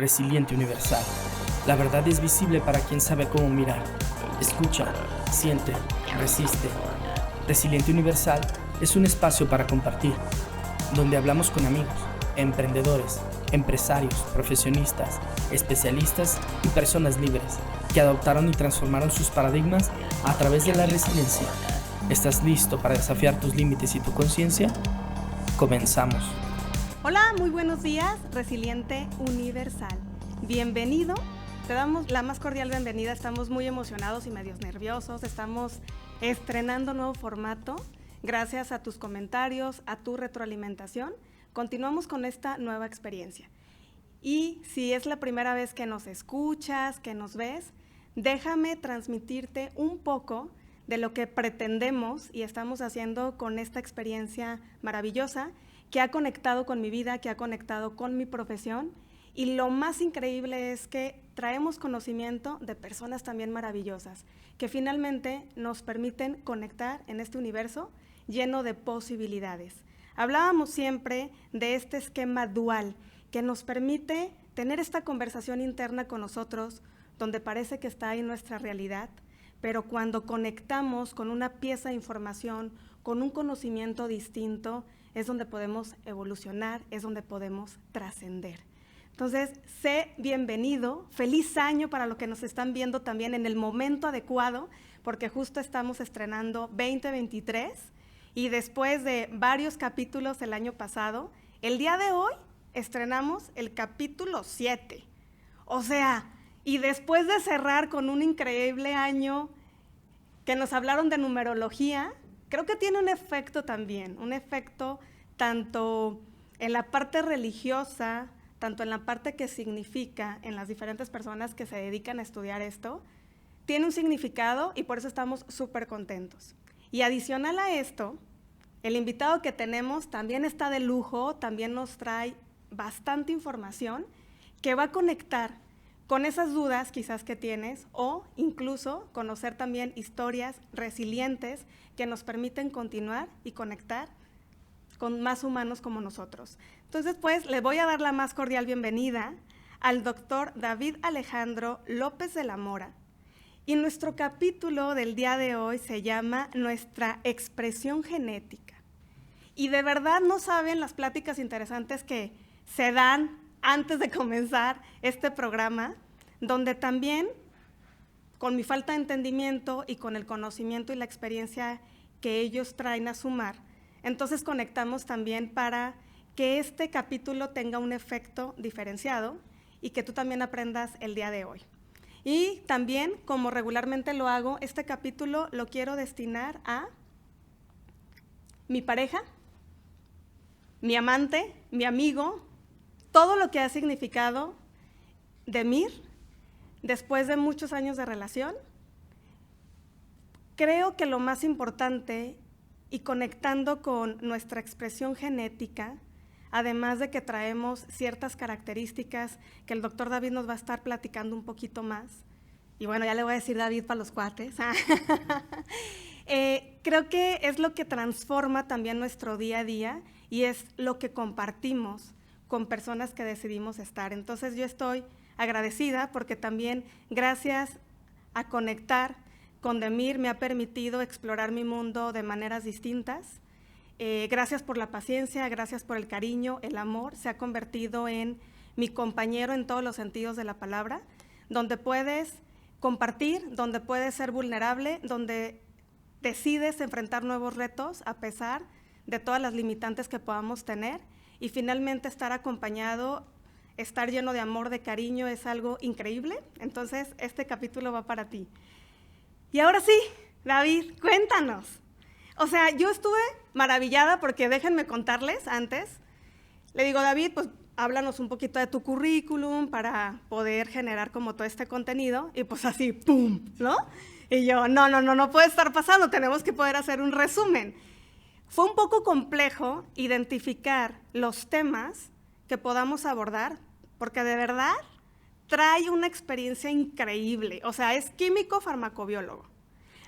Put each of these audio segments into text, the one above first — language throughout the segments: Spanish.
Resiliente Universal. La verdad es visible para quien sabe cómo mirar. Escucha, siente, resiste. Resiliente Universal es un espacio para compartir, donde hablamos con amigos, emprendedores, empresarios, profesionistas, especialistas y personas libres que adoptaron y transformaron sus paradigmas a través de la resiliencia. ¿Estás listo para desafiar tus límites y tu conciencia? Comenzamos. Hola, muy buenos días, Resiliente Universal. Bienvenido, te damos la más cordial bienvenida. Estamos muy emocionados y medios nerviosos. Estamos estrenando nuevo formato. Gracias a tus comentarios, a tu retroalimentación, continuamos con esta nueva experiencia. Y si es la primera vez que nos escuchas, que nos ves, déjame transmitirte un poco de lo que pretendemos y estamos haciendo con esta experiencia maravillosa que ha conectado con mi vida, que ha conectado con mi profesión. Y lo más increíble es que traemos conocimiento de personas también maravillosas, que finalmente nos permiten conectar en este universo lleno de posibilidades. Hablábamos siempre de este esquema dual que nos permite tener esta conversación interna con nosotros, donde parece que está ahí nuestra realidad, pero cuando conectamos con una pieza de información, con un conocimiento distinto, es donde podemos evolucionar, es donde podemos trascender. Entonces, sé bienvenido, feliz año para los que nos están viendo también en el momento adecuado, porque justo estamos estrenando 2023 y después de varios capítulos el año pasado, el día de hoy estrenamos el capítulo 7. O sea, y después de cerrar con un increíble año que nos hablaron de numerología, creo que tiene un efecto también, un efecto tanto en la parte religiosa, tanto en la parte que significa en las diferentes personas que se dedican a estudiar esto, tiene un significado y por eso estamos súper contentos. Y adicional a esto, el invitado que tenemos también está de lujo, también nos trae bastante información que va a conectar con esas dudas quizás que tienes o incluso conocer también historias resilientes que nos permiten continuar y conectar con más humanos como nosotros. Entonces, pues, le voy a dar la más cordial bienvenida al doctor David Alejandro López de la Mora. Y nuestro capítulo del día de hoy se llama Nuestra expresión genética. Y de verdad no saben las pláticas interesantes que se dan antes de comenzar este programa, donde también, con mi falta de entendimiento y con el conocimiento y la experiencia que ellos traen a sumar, entonces conectamos también para que este capítulo tenga un efecto diferenciado y que tú también aprendas el día de hoy. Y también, como regularmente lo hago, este capítulo lo quiero destinar a mi pareja, mi amante, mi amigo, todo lo que ha significado Demir después de muchos años de relación. Creo que lo más importante y conectando con nuestra expresión genética, además de que traemos ciertas características que el doctor David nos va a estar platicando un poquito más, y bueno, ya le voy a decir David para los cuates, creo que es lo que transforma también nuestro día a día y es lo que compartimos con personas que decidimos estar. Entonces yo estoy agradecida porque también gracias a conectar con Demir me ha permitido explorar mi mundo de maneras distintas. Gracias por la paciencia, gracias por el cariño, el amor. Se ha convertido en mi compañero en todos los sentidos de la palabra, donde puedes compartir, donde puedes ser vulnerable, donde decides enfrentar nuevos retos a pesar de todas las limitantes que podamos tener y finalmente estar acompañado, estar lleno de amor, de cariño, es algo increíble. Entonces, este capítulo va para ti. Y ahora sí, David, cuéntanos. O sea, yo estuve maravillada porque déjenme contarles antes. Le digo, David, pues háblanos un poquito de tu currículum para poder generar como todo este contenido. Y pues así, ¡pum!, ¿no? Y yo, no puede estar pasando, tenemos que poder hacer un resumen. Fue un poco complejo identificar los temas que podamos abordar, porque de verdad trae una experiencia increíble. O sea, es químico farmacobiólogo.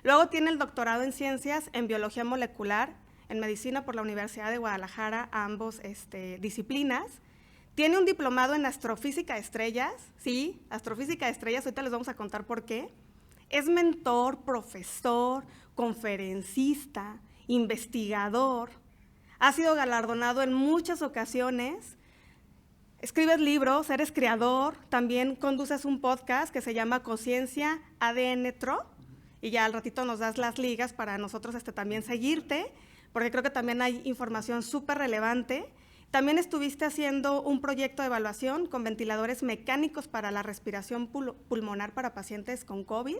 Luego tiene el doctorado en ciencias en biología molecular, en medicina por la Universidad de Guadalajara, ambos disciplinas. Tiene un diplomado en astrofísica de estrellas, sí, astrofísica de estrellas, ahorita les vamos a contar por qué. Es mentor, profesor, conferencista, investigador. Ha sido galardonado en muchas ocasiones. Escribes libros, eres creador, también conduces un podcast que se llama Conciencia ADN Tro, y ya al ratito nos das las ligas para nosotros también seguirte, porque creo que también hay información súper relevante. También estuviste haciendo un proyecto de evaluación con ventiladores mecánicos para la respiración pulmonar para pacientes con COVID.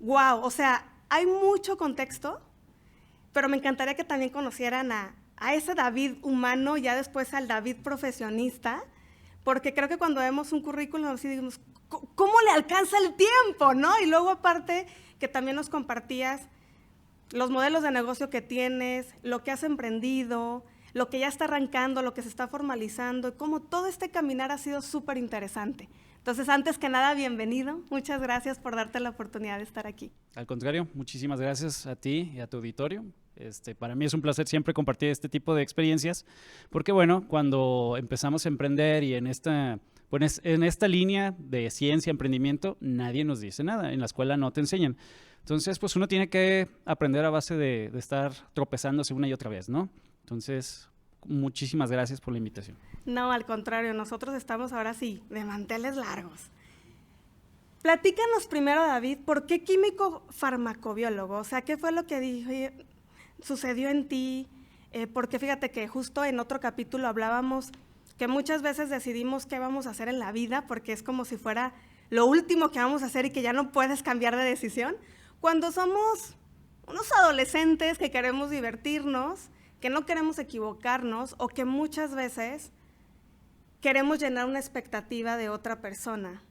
¡Wow! O sea, hay mucho contexto, pero me encantaría que también conocieran a ese David humano, ya después al David profesionista, porque creo que cuando vemos un currículum así digamos, ¿cómo le alcanza el tiempo, no? Y luego aparte que también nos compartías los modelos de negocio que tienes, lo que has emprendido, lo que ya está arrancando, lo que se está formalizando, y cómo todo este caminar ha sido súper interesante. Entonces, antes que nada, bienvenido. Muchas gracias por darte la oportunidad de estar aquí. Al contrario, muchísimas gracias a ti y a tu auditorio. Para mí es un placer siempre compartir este tipo de experiencias, porque bueno, cuando empezamos a emprender y en esta línea de ciencia, emprendimiento, nadie nos dice nada, en la escuela no te enseñan. Entonces, pues uno tiene que aprender a base de estar tropezándose una y otra vez, ¿no? Entonces, muchísimas gracias por la invitación. No, al contrario, nosotros estamos ahora sí, de manteles largos. Platícanos primero, David, ¿por qué químico farmacobiólogo? O sea, ¿qué fue lo que sucedió en ti? Porque fíjate que justo en otro capítulo hablábamos que muchas veces decidimos qué vamos a hacer en la vida porque es como si fuera lo último que vamos a hacer y que ya no puedes cambiar de decisión. Cuando somos unos adolescentes que queremos divertirnos, que no queremos equivocarnos o que muchas veces queremos llenar una expectativa de otra persona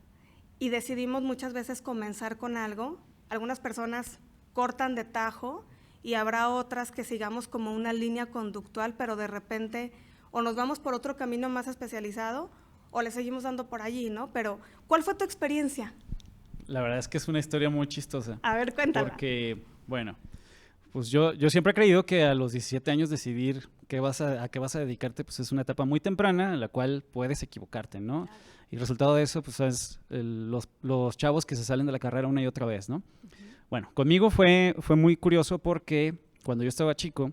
y decidimos muchas veces comenzar con algo. Algunas personas cortan de tajo y habrá otras que sigamos como una línea conductual, pero de repente o nos vamos por otro camino más especializado o le seguimos dando por allí, ¿no? Pero, ¿cuál fue tu experiencia? La verdad es que es una historia muy chistosa. A ver, cuéntala. Porque, bueno, pues yo siempre he creído que a los 17 años decidir a qué vas a dedicarte, pues es una etapa muy temprana en la cual puedes equivocarte, ¿no? Claro. Y el resultado de eso, pues es los chavos que se salen de la carrera una y otra vez, ¿no? Bueno, conmigo fue muy curioso porque cuando yo estaba chico,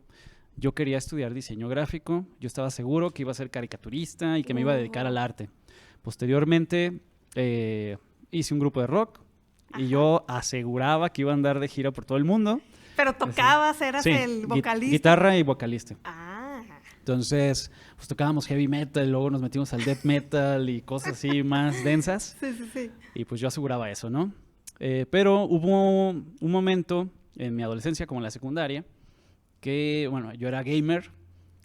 yo quería estudiar diseño gráfico, yo estaba seguro que iba a ser caricaturista y que me iba a dedicar al arte. Posteriormente hice un grupo de rock y yo aseguraba que iba a andar de gira por todo el mundo. Pero tocabas, eras el vocalista. Guitarra y vocalista. Ah. Entonces, pues tocábamos heavy metal, luego nos metimos al death metal y cosas así más densas. Sí. Y pues yo aseguraba eso, ¿no? Pero hubo un momento en mi adolescencia, como en la secundaria, que, bueno, yo era gamer,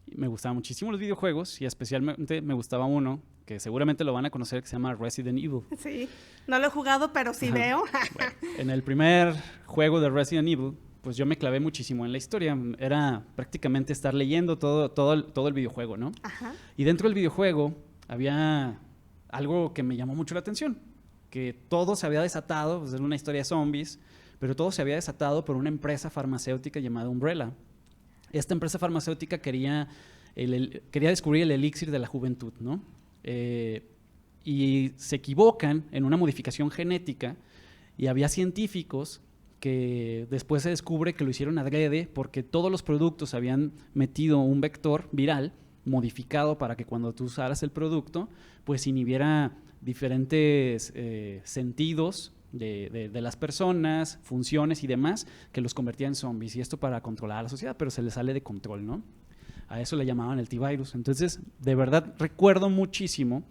y me gustaban muchísimo los videojuegos y especialmente me gustaba uno que seguramente lo van a conocer, que se llama Resident Evil. Sí, no lo he jugado, pero sí veo. Bueno, en el primer juego de Resident Evil, pues yo me clavé muchísimo en la historia. Era prácticamente estar leyendo todo el videojuego, ¿no? Ajá. Y dentro del videojuego había algo que me llamó mucho la atención, que todo se había desatado, pues era una historia de zombies, pero todo se había desatado por una empresa farmacéutica llamada Umbrella. Esta empresa farmacéutica quería descubrir el elixir de la juventud, ¿no? Y se equivocan en una modificación genética y había científicos que después se descubre que lo hicieron adrede porque todos los productos habían metido un vector viral modificado para que cuando tú usaras el producto, pues inhibiera diferentes sentidos de las personas, funciones y demás, que los convertía en zombies, y esto para controlar a la sociedad, pero se les sale de control, ¿no? A eso le llamaban el T-Virus. Entonces, de verdad, recuerdo muchísimo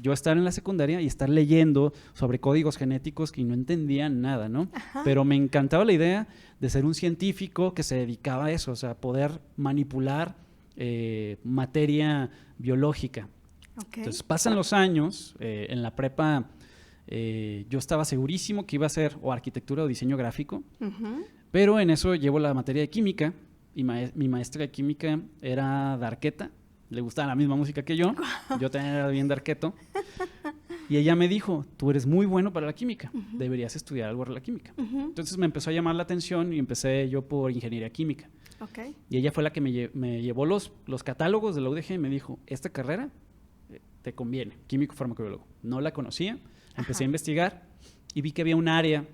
yo estar en la secundaria y estar leyendo sobre códigos genéticos y no entendía nada, ¿no? Ajá. Pero me encantaba la idea de ser un científico que se dedicaba a eso, o sea, poder manipular materia biológica. Okay. Entonces, pasan los años, en la prepa yo estaba segurísimo que iba a ser o arquitectura o diseño gráfico, pero en eso llevo la materia de química y mi maestra de química era darqueta, le gustaba la misma música que yo también era bien darqueto, y ella me dijo, tú eres muy bueno para la química, deberías estudiar algo de la química. Entonces me empezó a llamar la atención y empecé yo por ingeniería química. Okay. Y ella fue la que me llevó los catálogos de la UDG y me dijo, esta carrera te conviene, químico farmacobiólogo. No la conocía, empecé a investigar y vi que había un área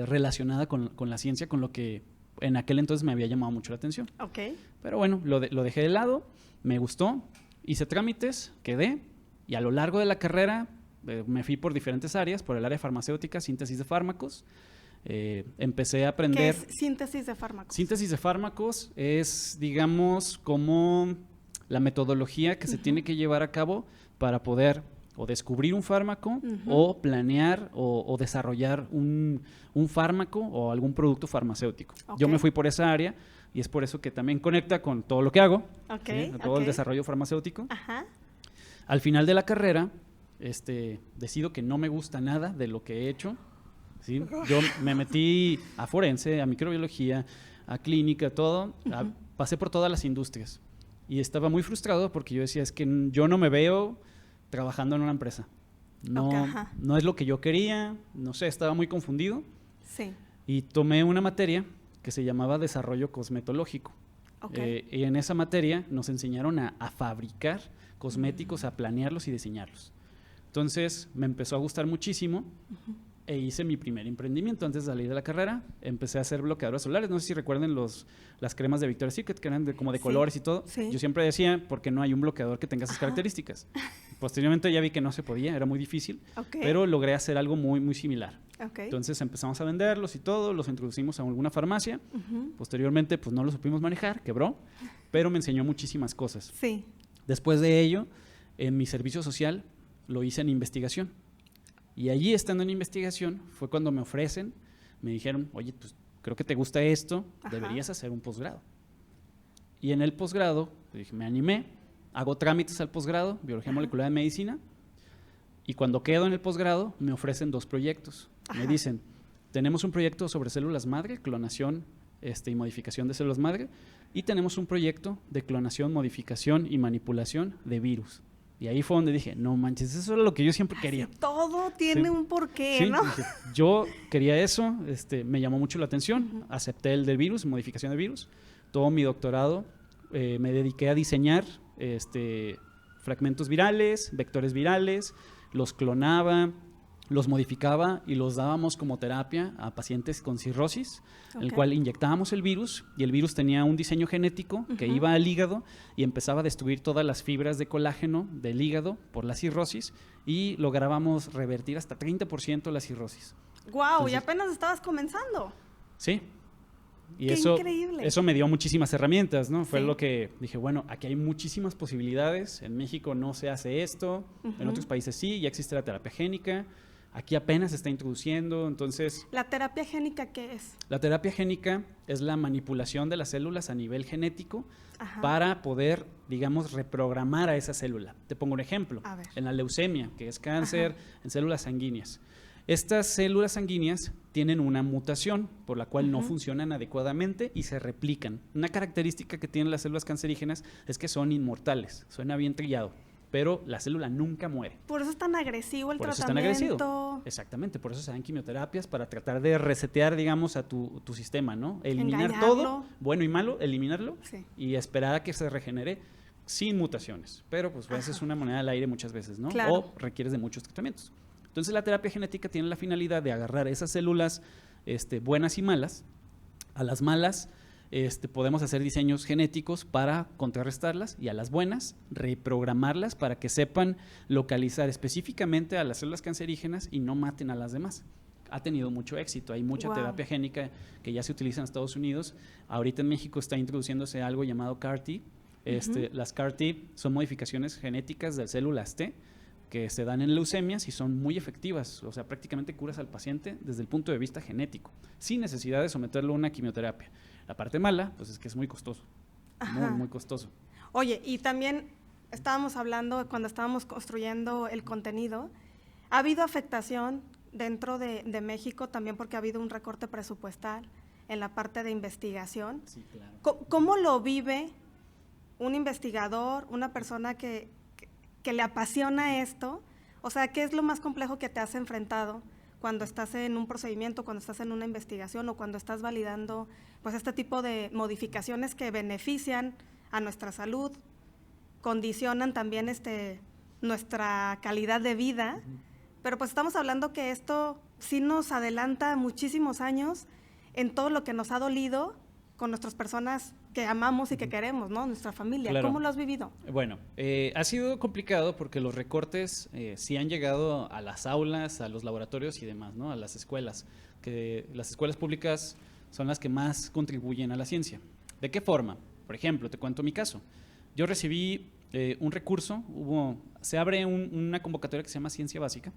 relacionada con la ciencia, con lo que en aquel entonces me había llamado mucho la atención. Ok. Pero bueno, lo dejé de lado, me gustó, hice trámites, quedé, y a lo largo de la carrera me fui por diferentes áreas, por el área farmacéutica, síntesis de fármacos. Empecé a aprender... ¿Qué es síntesis de fármacos? Síntesis de fármacos es, digamos, como la metodología que se tiene que llevar a cabo para poder o descubrir un fármaco o planear o desarrollar un fármaco o algún producto farmacéutico. Okay. Yo me fui por esa área y es por eso que también conecta con todo lo que hago, Okay, ¿sí? Todo el desarrollo farmacéutico. Ajá. Al final de la carrera, decido que no me gusta nada de lo que he hecho. ¿Sí? Yo me metí a forense, a microbiología, a clínica, todo. Pasé por todas las industrias. Y estaba muy frustrado porque yo decía, es que yo no me veo trabajando en una empresa. No, no es lo que yo quería, no sé, estaba muy confundido. Sí. Y tomé una materia que se llamaba desarrollo cosmetológico. Okay. Y en esa materia nos enseñaron a fabricar cosméticos, a planearlos y diseñarlos. Entonces me empezó a gustar muchísimo e hice mi primer emprendimiento antes de salir de la carrera. Empecé a hacer bloqueadores solares. No sé si recuerden las cremas de Victoria's Secret, que eran como de colores y todo. Sí. Yo siempre decía, ¿por qué no hay un bloqueador que tenga esas características? Posteriormente ya vi que no se podía, era muy difícil, pero logré hacer algo muy, muy similar. Entonces empezamos a venderlos y todo, los introducimos a alguna farmacia. Posteriormente, pues no lo supimos manejar, quebró, pero me enseñó muchísimas cosas. Sí. Después de ello, en mi servicio social lo hice en investigación. Y allí, estando en investigación, fue cuando me ofrecen, me dijeron, oye, pues creo que te gusta esto, deberías hacer un posgrado. Y en el posgrado, pues, me animé, hago trámites al posgrado, Biología Molecular de Medicina, y cuando quedo en el posgrado, me ofrecen 2 proyectos. Me dicen, tenemos un proyecto sobre células madre, clonación y modificación de células madre, y tenemos un proyecto de clonación, modificación y manipulación de virus. Y ahí fue donde dije, no manches, eso era lo que yo siempre quería. Todo tiene un porqué, ¿no? Dije, yo quería eso, me llamó mucho la atención, acepté el del virus, modificación de virus, todo mi doctorado, me dediqué a diseñar fragmentos virales, vectores virales, los clonaba, los modificaba y los dábamos como terapia a pacientes con cirrosis, en el cual inyectábamos el virus y el virus tenía un diseño genético que iba al hígado y empezaba a destruir todas las fibras de colágeno del hígado por la cirrosis y lográbamos revertir hasta 30% la cirrosis. ¡Guau! Y apenas estabas comenzando. Sí. Y ¡Qué increíble! Eso me dio muchísimas herramientas, ¿no? Fue lo que dije, bueno, aquí hay muchísimas posibilidades. En México no se hace esto, en otros países sí, ya existe la terapia génica. Aquí apenas se está introduciendo, entonces... ¿La terapia génica qué es? La terapia génica es la manipulación de las células a nivel genético para poder, digamos, reprogramar a esa célula. Te pongo un ejemplo. En la leucemia, que es cáncer en células sanguíneas. Estas células sanguíneas tienen una mutación por la cual no funcionan adecuadamente y se replican. Una característica que tienen las células cancerígenas es que son inmortales. Suena bien trillado, pero la célula nunca muere. Por eso es tan agresivo el tratamiento. Por eso es tan agresivo. Exactamente, por eso se dan quimioterapias para tratar de resetear, digamos, a tu sistema, ¿no? Eliminar todo, bueno y malo, eliminarlo y esperar a que se regenere sin mutaciones. Pero pues esa es una moneda al aire muchas veces, ¿no? Claro. O requieres de muchos tratamientos. Entonces la terapia genética tiene la finalidad de agarrar esas células buenas y malas. A las malas podemos hacer diseños genéticos para contrarrestarlas y a las buenas reprogramarlas para que sepan localizar específicamente a las células cancerígenas y no maten a las demás. Ha tenido mucho éxito, hay mucha terapia génica que ya se utiliza en Estados Unidos. Ahorita en México está introduciéndose algo llamado CAR-T. Las CAR-T son modificaciones genéticas de células T que se dan en leucemias y son muy efectivas, o sea, prácticamente curas al paciente desde el punto de vista genético, sin necesidad de someterlo a una quimioterapia. La parte mala, pues es que es muy costoso, muy, muy costoso. Oye, y también estábamos hablando, cuando estábamos construyendo el contenido, ¿ha habido afectación dentro de México también porque ha habido un recorte presupuestal en la parte de investigación? Sí, claro. ¿Cómo lo vive un investigador, una persona que le apasiona esto? O sea, ¿qué es lo más complejo que te has enfrentado cuando estás en un procedimiento, cuando estás en una investigación o cuando estás validando pues este tipo de modificaciones que benefician a nuestra salud? condicionan también nuestra calidad de vida, pero pues estamos hablando que esto sí nos adelanta muchísimos años en todo lo que nos ha dolido con nuestras personas que amamos y que queremos, ¿no? Nuestra familia. Claro. ¿Cómo lo has vivido? Bueno, ha sido complicado porque los recortes sí han llegado a las aulas, a los laboratorios y demás, ¿no? A las escuelas, que las escuelas públicas son las que más contribuyen a la ciencia. ¿De qué forma? Por ejemplo, te cuento mi caso. Yo recibí un recurso, se abre una convocatoria que se llama Ciencia Básica,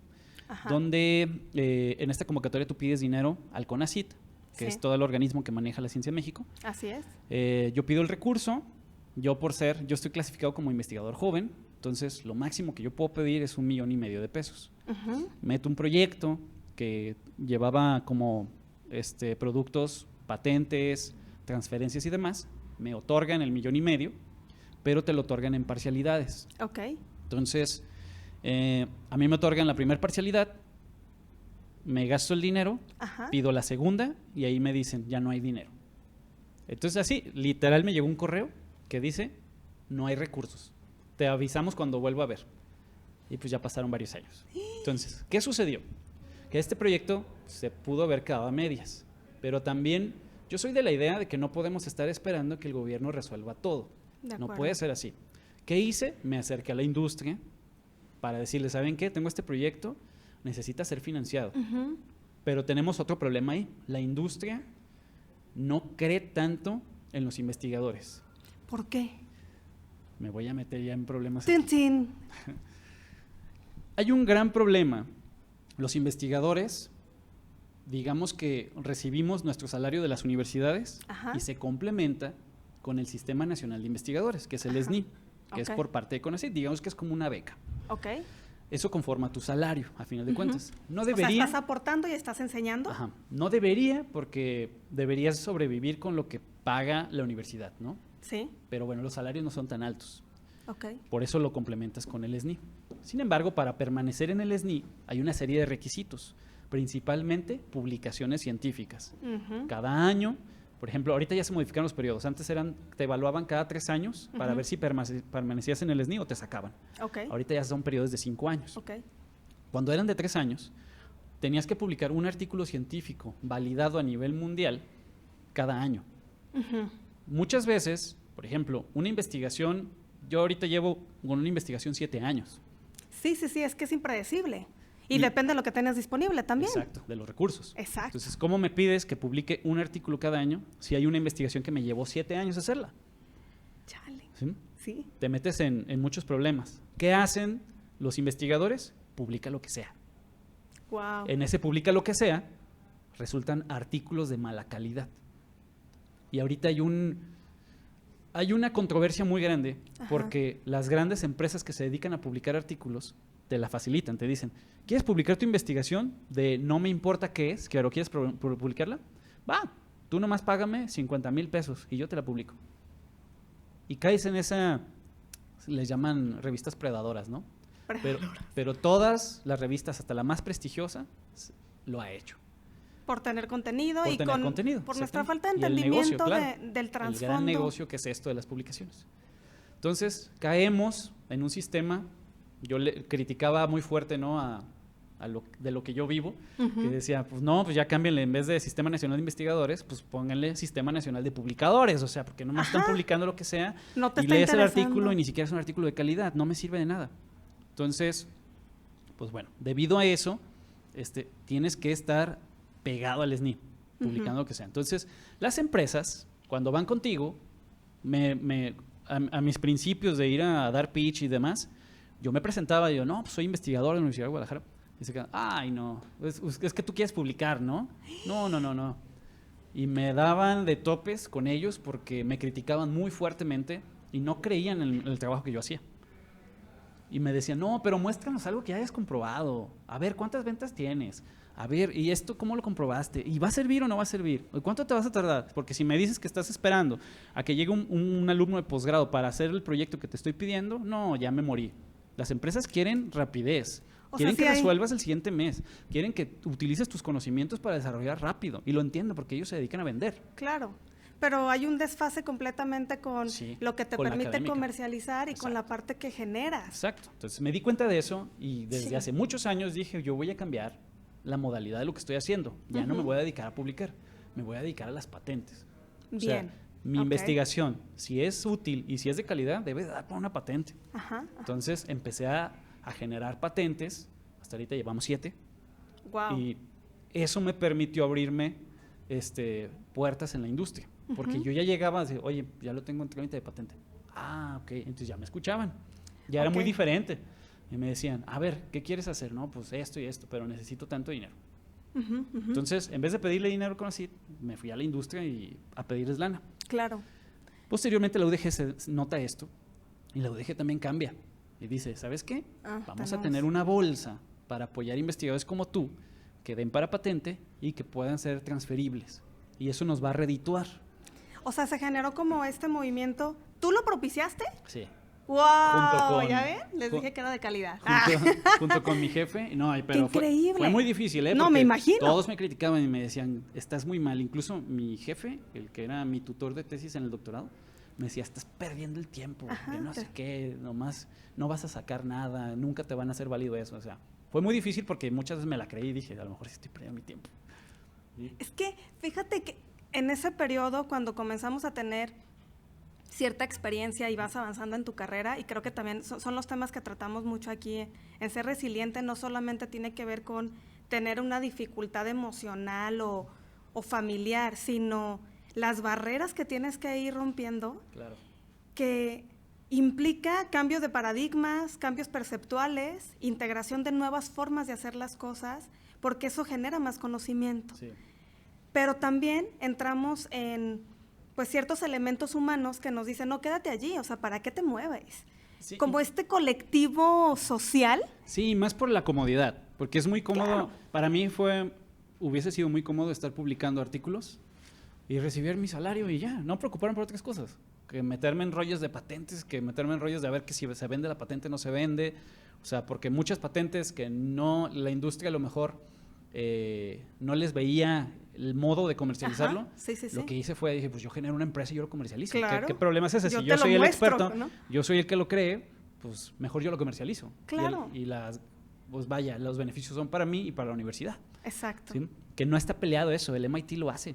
Ajá. donde en esta convocatoria tú pides dinero al CONACYT, que es todo el organismo que maneja la ciencia en México. Así es. Yo pido el recurso, yo estoy clasificado como investigador joven, entonces lo máximo que yo puedo pedir es 1.5 millones de pesos. Meto un proyecto que llevaba como productos, patentes, transferencias y demás, me otorgan el 1.5 millones, pero te lo otorgan en parcialidades. Ok. Entonces, a mí me otorgan la primera parcialidad, me gasto el dinero, Ajá. pido la segunda y ahí me dicen, ya no hay dinero. Entonces así, literal me llegó un correo que dice, no hay recursos, te avisamos cuando vuelva a ver. Y pues ya pasaron varios años. Entonces, ¿qué sucedió? Que este proyecto se pudo haber quedado a medias, pero también yo soy de la idea de que no podemos estar esperando que el gobierno resuelva todo. De No acuerdo. puede ser así. ¿Qué hice? Me acerqué a la industria para decirle, ¿saben qué? Tengo este proyecto, necesita ser financiado. Ujú. Pero tenemos otro problema ahí. La industria no cree tanto en los investigadores. ¿Por qué? Me voy a meter ya en problemas. Tin, aquí. tin. Hay un gran problema. Los investigadores, digamos que recibimos nuestro salario de las universidades Ajá. y se complementa con el Sistema Nacional de Investigadores, que es el Ajá. SNI, que es Ok. por parte de CONACYT. Digamos que es como una beca. Ok. Eso conforma tu salario, a final de Ujú. cuentas. No O sea, debería. estás aportando y estás enseñando. Ajá. No debería, porque deberías sobrevivir con lo que paga la universidad, ¿no? Sí. Pero bueno, los salarios no son tan altos. Ok. Por eso lo complementas con el SNI. Sin embargo, para permanecer en el SNI hay una serie de requisitos, principalmente publicaciones científicas. Ujú. Cada año, por ejemplo, ahorita ya se modificaron los periodos. Antes te evaluaban cada 3 años para Ujú. ver si permanecías en el SNI o te sacaban. Ok. Ahorita ya son periodos de 5 años. Ok. Cuando eran de 3 años, tenías que publicar un artículo científico validado a nivel mundial cada año. Ujú. Muchas veces, por ejemplo, una investigación, yo ahorita llevo con una investigación 7 años. Sí, sí, sí, es que es impredecible. Y Y- depende de lo que tengas disponible también. Exacto, de los recursos. Exacto. Entonces, ¿cómo me pides que publique un artículo cada año si hay una investigación que me llevó 7 años hacerla? Chale. ¿Sí? Sí. Te metes en muchos problemas. ¿Qué hacen los investigadores? Publica lo que sea. Wow. En ese publica lo que sea, resultan artículos de mala calidad. Y ahorita hay una controversia muy grande Ajá. porque las grandes empresas que se dedican a publicar artículos te la facilitan, te dicen, ¿quieres publicar tu investigación de no me importa qué es, pero quieres publicarla? Va, tú nomás págame 50,000 pesos y yo te la publico. Y caes en esa, les llaman revistas predadoras, ¿no? Pero todas las revistas, hasta la más prestigiosa, lo ha hecho. Por tener contenido Por y tener contenido, por nuestra exactamente. falta de Y el negocio, entendimiento claro. del El trasfondo. gran negocio que es esto de las publicaciones. Entonces, caemos en un sistema, yo le criticaba muy fuerte, ¿no? de lo que yo vivo, Ujú. que decía, pues no, pues ya cámbienle, en vez de Sistema Nacional de Investigadores, pues pónganle Sistema Nacional de Publicadores, o sea, porque nomás están Ajá. publicando lo que sea No te y está lees el interesando. artículo y ni siquiera es un artículo de calidad, no me sirve de nada. Entonces, pues bueno, debido a eso, tienes que estar pegado al SNI, publicando Ujú. lo que sea. Entonces, las empresas, cuando van contigo, a mis principios de ir a dar pitch y demás, yo me presentaba y yo, no, pues soy investigador de la Universidad de Guadalajara. Y se quedan, ay, no, es que tú quieres publicar, ¿no? No. Y me daban de topes con ellos porque me criticaban muy fuertemente y no creían en el trabajo que yo hacía. Y me decían, no, pero muéstranos algo que hayas comprobado. A ver, ¿cuántas ventas tienes? A ver, ¿y esto cómo lo comprobaste? ¿Y va a servir o no va a servir? ¿Cuánto te vas a tardar? Porque si me dices que estás esperando a que llegue un alumno de posgrado para hacer el proyecto que te estoy pidiendo, no, ya me morí. Las empresas quieren rapidez. O Quieren sea, que sí hay- resuelvas el siguiente mes. Quieren que utilices tus conocimientos para desarrollar rápido. Y lo entiendo porque ellos se dedican a vender. Claro. Pero hay un desfase completamente con lo que te con la permite académica. comercializar y Exacto. con la parte que generas. Exacto. Entonces me di cuenta de eso y desde Sí. hace muchos años dije, yo voy a cambiar la modalidad de lo que estoy haciendo. Ya no me voy a dedicar a publicar, me voy a dedicar a las patentes. O sea, Bien. mi Ok. investigación, si es útil y si es de calidad, debe dar para una patente. Ajá. Entonces empecé a generar patentes, hasta ahorita llevamos 7, Wow. y eso me permitió abrirme puertas en la industria, porque yo ya llegaba a decir, oye, ya lo tengo en trámite de patente. Ah, ok, entonces ya me escuchaban, ya era muy Ok. diferente. Y me decían, a ver, ¿qué quieres hacer? No, pues esto y esto, pero necesito tanto dinero. Entonces, en vez de pedirle dinero con CID, me fui a la industria y a pedirles lana. Claro. Posteriormente la UDG se nota esto y la UDG también cambia y dice, ¿sabes qué? Vamos a tener una bolsa para apoyar investigadores como tú que den para patente y que puedan ser transferibles. Y eso nos va a redituar. O sea, se generó como este movimiento. ¿Tú lo propiciaste? Sí. ¡Wow! Junto con- ¿Ya ven? Les con- dije que era de calidad. Junto con mi jefe. No, pero increíble! fue muy difícil, ¿eh? No, Porque me imagino. Todos me criticaban y me decían, estás muy mal. Incluso mi jefe, el que era mi tutor de tesis en el doctorado, me decía, estás perdiendo el tiempo, Ajá, que no sé qué, nomás no vas a sacar nada, nunca te van a hacer válido eso. O sea, fue muy difícil porque muchas veces me la creí y dije, a lo mejor sí estoy perdiendo mi tiempo. ¿Sí? Es que fíjate que en ese periodo, cuando comenzamos a tener cierta experiencia y vas avanzando en tu carrera, y creo que también son los temas que tratamos mucho aquí, en ser resiliente no solamente tiene que ver con tener una dificultad emocional o familiar, sino las barreras que tienes que ir rompiendo, Claro. que implica cambios de paradigmas, cambios perceptuales, integración de nuevas formas de hacer las cosas, porque eso genera más conocimiento. Sí. Pero también entramos en pues ciertos elementos humanos que nos dicen, no, quédate allí, o sea, ¿para qué te mueves? Sí. Como este colectivo social. Sí, más por la comodidad, porque es muy cómodo. Claro. Para mí hubiese sido muy cómodo estar publicando artículos y recibir mi salario y ya, no preocuparme por otras cosas, que meterme en rollos de patentes, que meterme en rollos de a ver que si se vende la patente no se vende, o sea, porque muchas patentes que no, la industria a lo mejor no les veía el modo de comercializarlo. Ajá, sí, sí, Lo sí. que hice fue, dije, pues yo genero una empresa y yo lo comercializo. Claro. ¿Qué problema es ese? Yo Si te yo lo soy el muestro, experto, ¿no? yo soy el que lo cree, pues mejor yo lo comercializo. Claro. Y pues vaya, los beneficios son para mí y para la universidad. Exacto. ¿Sí? Que no está peleado eso, el MIT lo hace.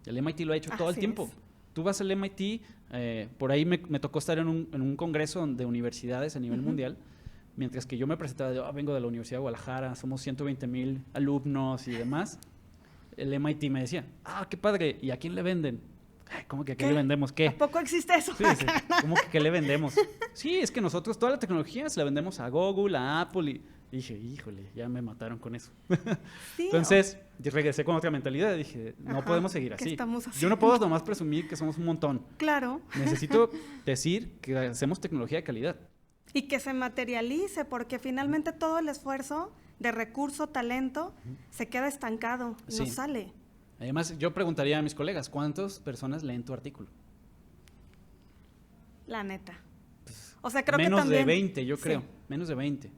El MIT lo ha hecho todo el Así tiempo. es. Tú vas al MIT, por ahí me tocó estar en un congreso de universidades a nivel mundial, mientras que yo me presentaba, yo vengo de la Universidad de Guadalajara, somos 120,000 alumnos y demás. El MIT me decía, qué padre, ¿y a quién le venden? Ay, ¿cómo que a qué le vendemos? ¿Qué? ¿A poco existe eso? Sí, sí. ¿Cómo que qué le vendemos? Sí, es que nosotros toda la tecnología se la vendemos a Google, a Apple y dije, híjole, ya me mataron con eso. Sí, Entonces, regresé con otra mentalidad y dije, no Ajá, podemos seguir ¿qué así. estamos Yo no haciendo? puedo nomás presumir que somos un montón. Claro. Necesito decir que hacemos tecnología de calidad. Y que se materialice, porque finalmente todo el esfuerzo de recurso, talento, se queda estancado, no Sí. sale. Además, yo preguntaría a mis colegas, ¿cuántas personas leen tu artículo? La neta. O sea, creo que Menos también... de 20, yo Sí. creo. Menos de 20.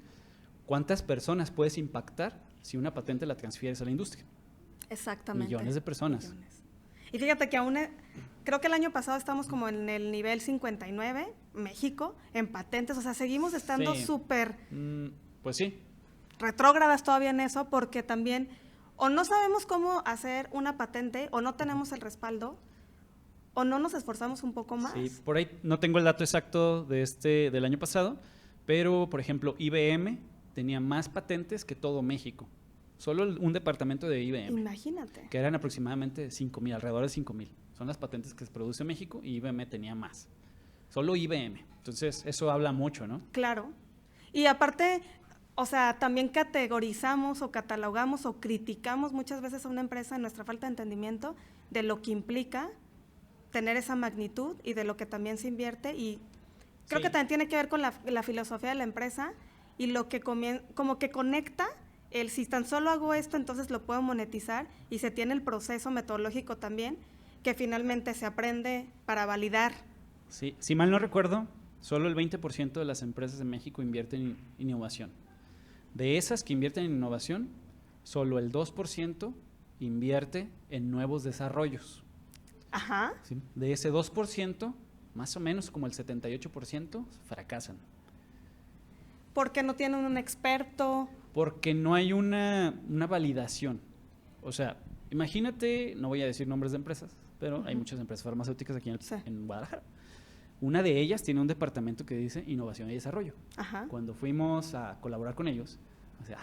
¿Cuántas personas puedes impactar si una patente la transfieres a la industria? Exactamente. Millones de personas. Millones. Y fíjate que aún, creo que el año pasado estamos como en el nivel 59, México, en patentes. O sea, seguimos estando Sí. súper Pues sí. retrógradas todavía en eso, porque también o no sabemos cómo hacer una patente, o no tenemos el respaldo, o no nos esforzamos un poco más. Sí, por ahí no tengo el dato exacto del año pasado, pero por ejemplo, IBM tenía más patentes que todo México. Solo un departamento de IBM, Imagínate. que eran aproximadamente 5,000, alrededor de 5,000. Son las patentes que se produce en México y IBM tenía más. Solo IBM. Entonces, eso habla mucho, ¿no? Claro. Y aparte, o sea, también categorizamos o catalogamos o criticamos muchas veces a una empresa en nuestra falta de entendimiento de lo que implica tener esa magnitud y de lo que también se invierte, y creo Sí. que también tiene que ver con la filosofía de la empresa y lo que como que conecta el si tan solo hago esto, entonces lo puedo monetizar, y se tiene el proceso metodológico también que finalmente se aprende para validar. Sí, si mal no recuerdo, solo el 20% de las empresas en México invierten en innovación. De esas que invierten en innovación, solo el 2% invierte en nuevos desarrollos. Ajá. ¿sí? De ese 2%, más o menos como el 78% fracasan. Porque no tienen un experto. Porque no hay una validación. O sea, imagínate, no voy a decir nombres de empresas, pero hay muchas empresas farmacéuticas aquí en Guadalajara. Una de ellas tiene un departamento que dice Innovación y Desarrollo. Ajá. Cuando fuimos a colaborar con ellos,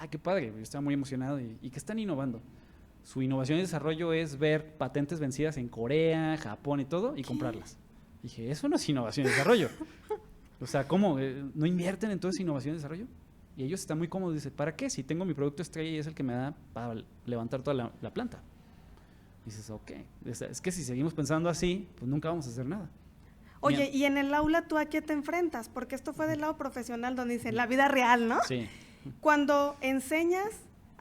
qué padre, yo estaba muy emocionado. ¿Y qué están innovando? Su innovación y desarrollo es ver patentes vencidas en Corea, Japón y todo, y comprarlas. Dije, eso no es innovación y desarrollo. O sea, ¿cómo? ¿No invierten entonces innovación y desarrollo? Y ellos están muy cómodos. Dicen, ¿para qué? Si tengo mi producto estrella y es el que me da para levantar toda la planta. Dices, ok. Es que si seguimos pensando así, pues nunca vamos a hacer nada. Oye, y en el aula, ¿tú a qué te enfrentas? Porque esto fue del lado profesional, donde dice la vida real, ¿no? Sí. Cuando enseñas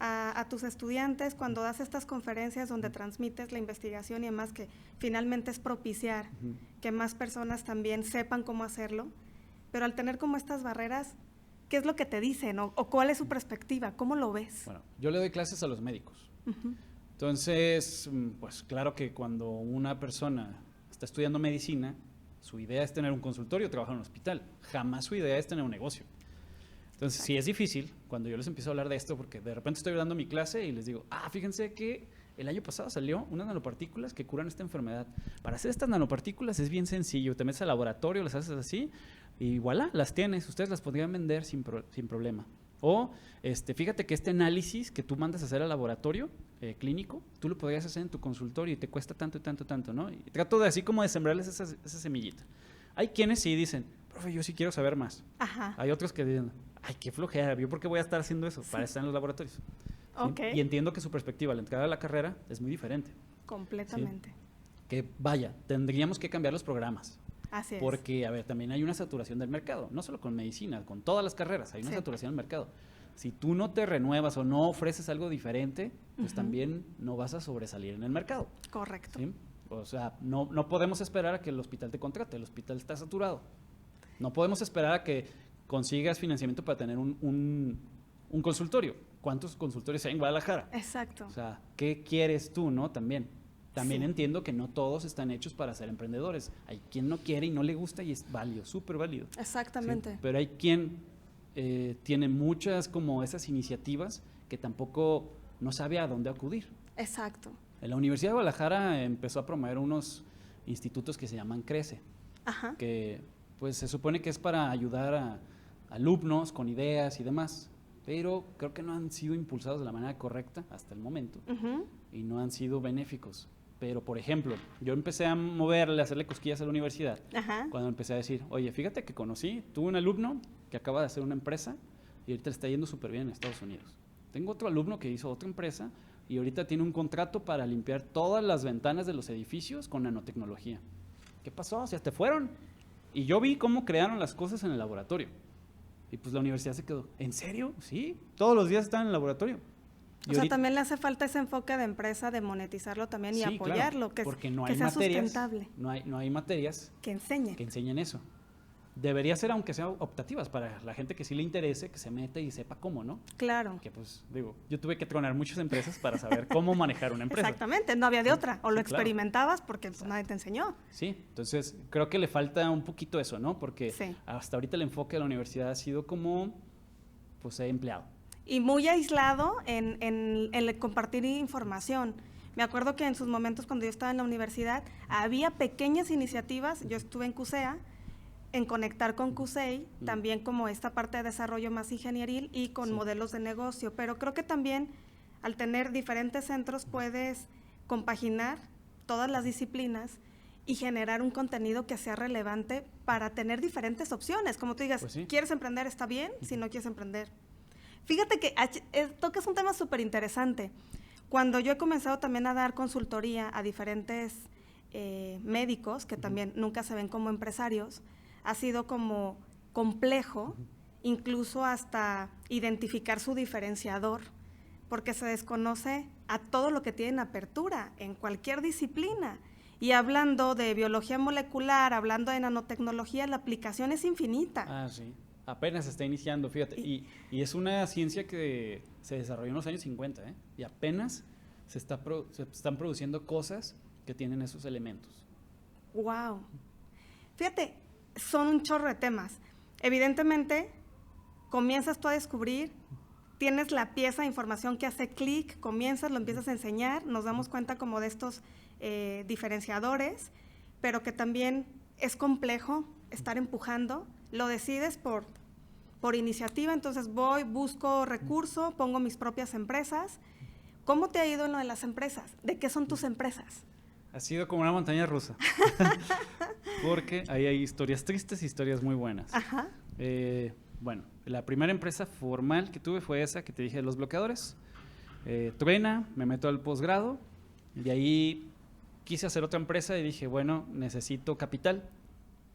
a tus estudiantes, cuando das estas conferencias donde transmites la investigación y demás, que finalmente es propiciar que más personas también sepan cómo hacerlo, pero al tener como estas barreras, ¿qué es lo que te dicen? ¿O cuál es su perspectiva? ¿Cómo lo ves? Bueno, yo le doy clases a los médicos. Entonces, pues claro que cuando una persona está estudiando medicina, su idea es tener un consultorio o trabajar en un hospital. Jamás su idea es tener un negocio. Entonces, sí es difícil cuando yo les empiezo a hablar de esto, porque de repente estoy dando mi clase y les digo, fíjense que el año pasado salió unas nanopartículas que curan esta enfermedad. Para hacer estas nanopartículas es bien sencillo. Te metes al laboratorio, las haces así y voilà, las tienes. Ustedes las podrían vender sin problema. O fíjate que este análisis que tú mandas a hacer al laboratorio clínico, tú lo podrías hacer en tu consultorio y te cuesta tanto y tanto, tanto, ¿no? Y trato de así como de sembrarles esa semillita. Hay quienes sí dicen, profe, yo sí quiero saber más. Ajá. Hay otros que dicen, ay, qué flojera, ¿yo por qué voy a estar haciendo eso? Para estar en los laboratorios. ¿Sí? Okay. Y entiendo que su perspectiva al entrar a la carrera es muy diferente. Completamente. ¿Sí? Que vaya, tendríamos que cambiar los programas. Así es. Porque, a ver, también hay una saturación del mercado, no solo con medicina, con todas las carreras, hay una saturación del mercado. Si tú no te renuevas o no ofreces algo diferente, pues también no vas a sobresalir en el mercado. Correcto. ¿Sí? O sea, no podemos esperar a que el hospital te contrate, el hospital está saturado. No podemos esperar a que consigas financiamiento para tener un consultorio. ¿Cuántos consultorios hay en Guadalajara? Exacto. O sea, ¿qué quieres tú, no? También entiendo que no todos están hechos para ser emprendedores. Hay quien no quiere y no le gusta y es válido, súper válido. Exactamente. ¿Sí? Pero hay quien tiene muchas como esas iniciativas que tampoco no sabe a dónde acudir. Exacto. En la Universidad de Guadalajara empezó a promover unos institutos que se llaman Crece, Ajá. que pues se supone que es para ayudar a alumnos con ideas y demás, pero creo que no han sido impulsados de la manera correcta hasta el momento y no han sido benéficos. Pero, por ejemplo, yo empecé a moverle, a hacerle cosquillas a la universidad. Ajá. Cuando empecé a decir, oye, fíjate que tuve un alumno que acaba de hacer una empresa y ahorita le está yendo súper bien en Estados Unidos. Tengo otro alumno que hizo otra empresa y ahorita tiene un contrato para limpiar todas las ventanas de los edificios con nanotecnología. ¿Qué pasó? O sea, te fueron. Y yo vi cómo crearon las cosas en el laboratorio. Y pues la universidad se quedó, ¿en serio? Sí, todos los días están en el laboratorio. O sea, también le hace falta ese enfoque de empresa, de monetizarlo también y apoyarlo, claro, porque no que hay sea materias, sustentable. No hay materias que enseñen eso. Debería ser, aunque sean optativas, para la gente que sí le interese, que se meta y sepa cómo, ¿no? Claro. Que pues, digo, yo tuve que tronar muchas empresas para saber cómo manejar una empresa. Exactamente, no había de otra. O lo claro. experimentabas porque pues, nadie te enseñó. Sí, entonces creo que le falta un poquito eso, ¿no? Porque hasta ahorita el enfoque de la universidad ha sido como, pues, empleado. Y muy aislado en el compartir información. Me acuerdo que en sus momentos cuando yo estaba en la universidad había pequeñas iniciativas, yo estuve en CUSEA, en conectar con CUSEI, también como esta parte de desarrollo más ingenieril y con modelos de negocio, pero creo que también al tener diferentes centros puedes compaginar todas las disciplinas y generar un contenido que sea relevante para tener diferentes opciones, como tú digas, pues ¿quieres emprender? Está bien, si no quieres emprender. Fíjate que tocas un tema súper interesante. Cuando yo he comenzado también a dar consultoría a diferentes médicos, que también nunca se ven como empresarios, ha sido como complejo, incluso hasta identificar su diferenciador, porque se desconoce a todo lo que tienen apertura en cualquier disciplina. Y hablando de biología molecular, hablando de nanotecnología, la aplicación es infinita. Ah, sí. Apenas se está iniciando, fíjate. Y es una ciencia que se desarrolló en los años 50, ¿eh? Y apenas se están produciendo cosas que tienen esos elementos. Wow. Fíjate, son un chorro de temas. Evidentemente, comienzas tú a descubrir, tienes la pieza de información que hace clic, comienzas, lo empiezas a enseñar, nos damos cuenta como de estos diferenciadores, pero que también es complejo estar empujando, lo decides por iniciativa, entonces voy, busco recurso, pongo mis propias empresas. ¿Cómo te ha ido en lo de las empresas? ¿De qué son tus empresas? Ha sido como una montaña rusa, porque ahí hay historias tristes y historias muy buenas. Ajá. Bueno, la primera empresa formal que tuve fue esa que te dije de los bloqueadores. Truena, me meto al posgrado, y de ahí quise hacer otra empresa y dije, bueno, necesito capital.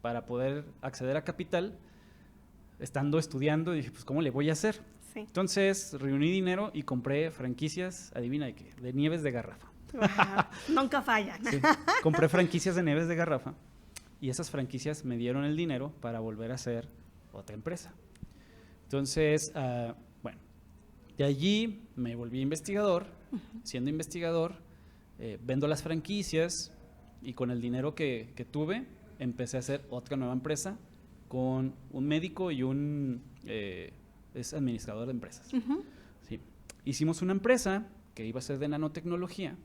Para poder acceder a capital, estando estudiando, dije, pues, ¿cómo le voy a hacer? Sí. Entonces, reuní dinero y compré franquicias, adivina de qué, de nieves de garrafa. Nunca fallan. Sí. Compré franquicias de nieves de garrafa y esas franquicias me dieron el dinero para volver a hacer otra empresa. Entonces, bueno, de allí me volví investigador. Siendo investigador, vendo las franquicias y con el dinero que tuve empecé a hacer otra nueva empresa con un médico y es administrador de empresas. Sí. Hicimos una empresa que iba a ser de nanotecnología.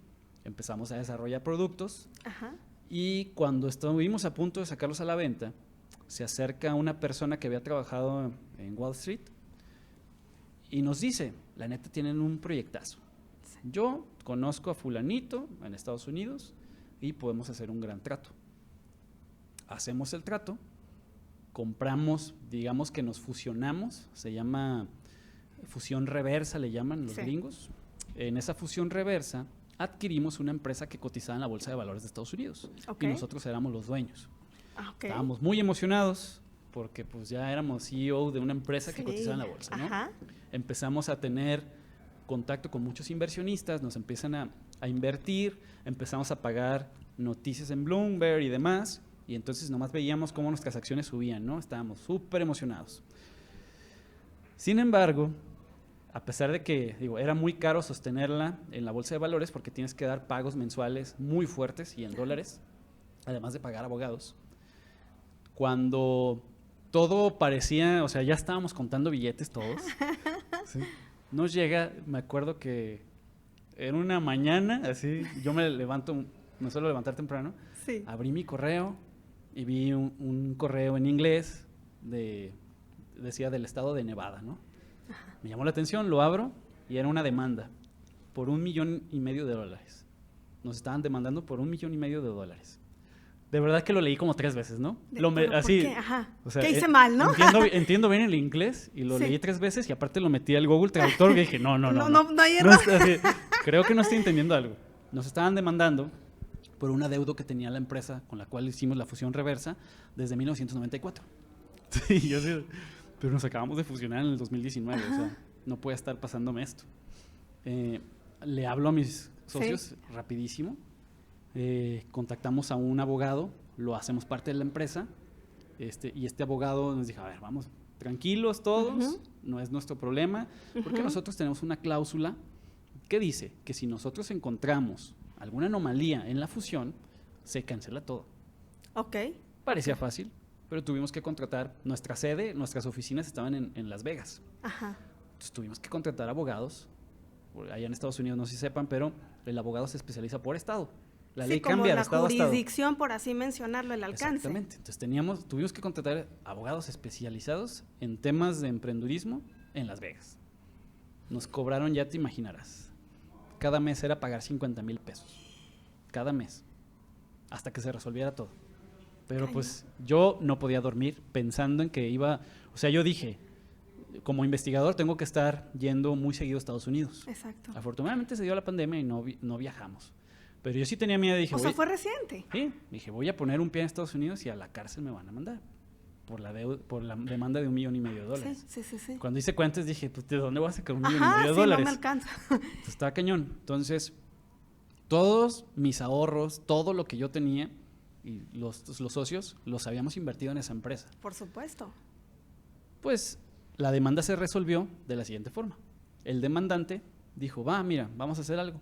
Empezamos a desarrollar productos. Ajá. Y cuando estuvimos a punto de sacarlos a la venta, se acerca una persona que había trabajado en Wall Street y nos dice, la neta tienen un proyectazo. Sí. Yo conozco a fulanito en Estados Unidos y podemos hacer un gran trato. Hacemos el trato, compramos, digamos que nos fusionamos, se llama fusión reversa, le llaman los gringos. En esa fusión reversa adquirimos una empresa que cotizaba en la Bolsa de Valores de Estados Unidos. Okay. Y nosotros éramos los dueños. Okay. Estábamos muy emocionados porque pues ya éramos CEO de una empresa que cotizaba en la bolsa, ¿no? Ajá. Empezamos a tener contacto con muchos inversionistas, nos empiezan a invertir, empezamos a pagar noticias en Bloomberg y demás, y entonces nomás veíamos cómo nuestras acciones subían, ¿no? Estábamos súper emocionados. Sin embargo, a pesar de que, digo, era muy caro sostenerla en la bolsa de valores porque tienes que dar pagos mensuales muy fuertes y en dólares, además de pagar abogados. Cuando todo parecía, o sea, ya estábamos contando billetes todos, ¿sí? Nos llega, me acuerdo que en una mañana, así, yo me suelo levantar temprano, Sí. abrí mi correo y vi un correo en inglés decía del estado de Nevada, ¿no? Me llamó la atención, lo abro y era una demanda por $1.5 millones. Nos estaban demandando por $1.5 millones. De verdad que lo leí como 3 veces, ¿no? ¿Por qué? Ajá. O sea, ¿Qué hice mal, no? Entiendo bien el inglés y lo Sí. leí 3 veces y aparte lo metí al Google Traductor y dije, no hay error. creo que no estoy entendiendo algo. Nos estaban demandando por un adeudo que tenía la empresa con la cual hicimos la fusión reversa desde 1994. Sí, yo sí, pero nos acabamos de fusionar en el 2019, o sea, no puede estar pasándome esto. Le hablo a mis socios rapidísimo, contactamos a un abogado, lo hacemos parte de la empresa, y este abogado nos dijo, a ver, vamos, tranquilos todos, no es nuestro problema, porque nosotros tenemos una cláusula que dice que si nosotros encontramos alguna anomalía en la fusión, se cancela todo. Ok. Parecía fácil, pero tuvimos que contratar nuestra sede, nuestras oficinas estaban en Las Vegas. Ajá. Entonces tuvimos que contratar abogados. Allá en Estados Unidos no sé si sepan, pero el abogado se especializa por estado. La ley cambia de estado a estado. La jurisdicción, por así mencionarlo, el alcance. Exactamente. Entonces tuvimos que contratar abogados especializados en temas de emprendurismo en Las Vegas. Nos cobraron, ya te imaginarás, cada mes era pagar $50,000 pesos. Cada mes. Hasta que se resolviera todo. Pero pues yo no podía dormir pensando en que iba... O sea, yo dije, como investigador tengo que estar yendo muy seguido a Estados Unidos. Exacto. Afortunadamente se dio la pandemia y no viajamos. Pero yo sí tenía miedo, dije... O sea, fue reciente. Sí, dije, voy a poner un pie en Estados Unidos y a la cárcel me van a mandar. Por la demanda de $1,5 millones. Sí. Cuando hice cuentas dije, pues, ¿de dónde voy a sacar $1,5 millones? No me alcanza. Entonces, estaba cañón. Entonces, todos mis ahorros, todo lo que yo tenía y los socios, los habíamos invertido en esa empresa. Por supuesto. Pues, la demanda se resolvió de la siguiente forma. El demandante dijo, mira, vamos a hacer algo.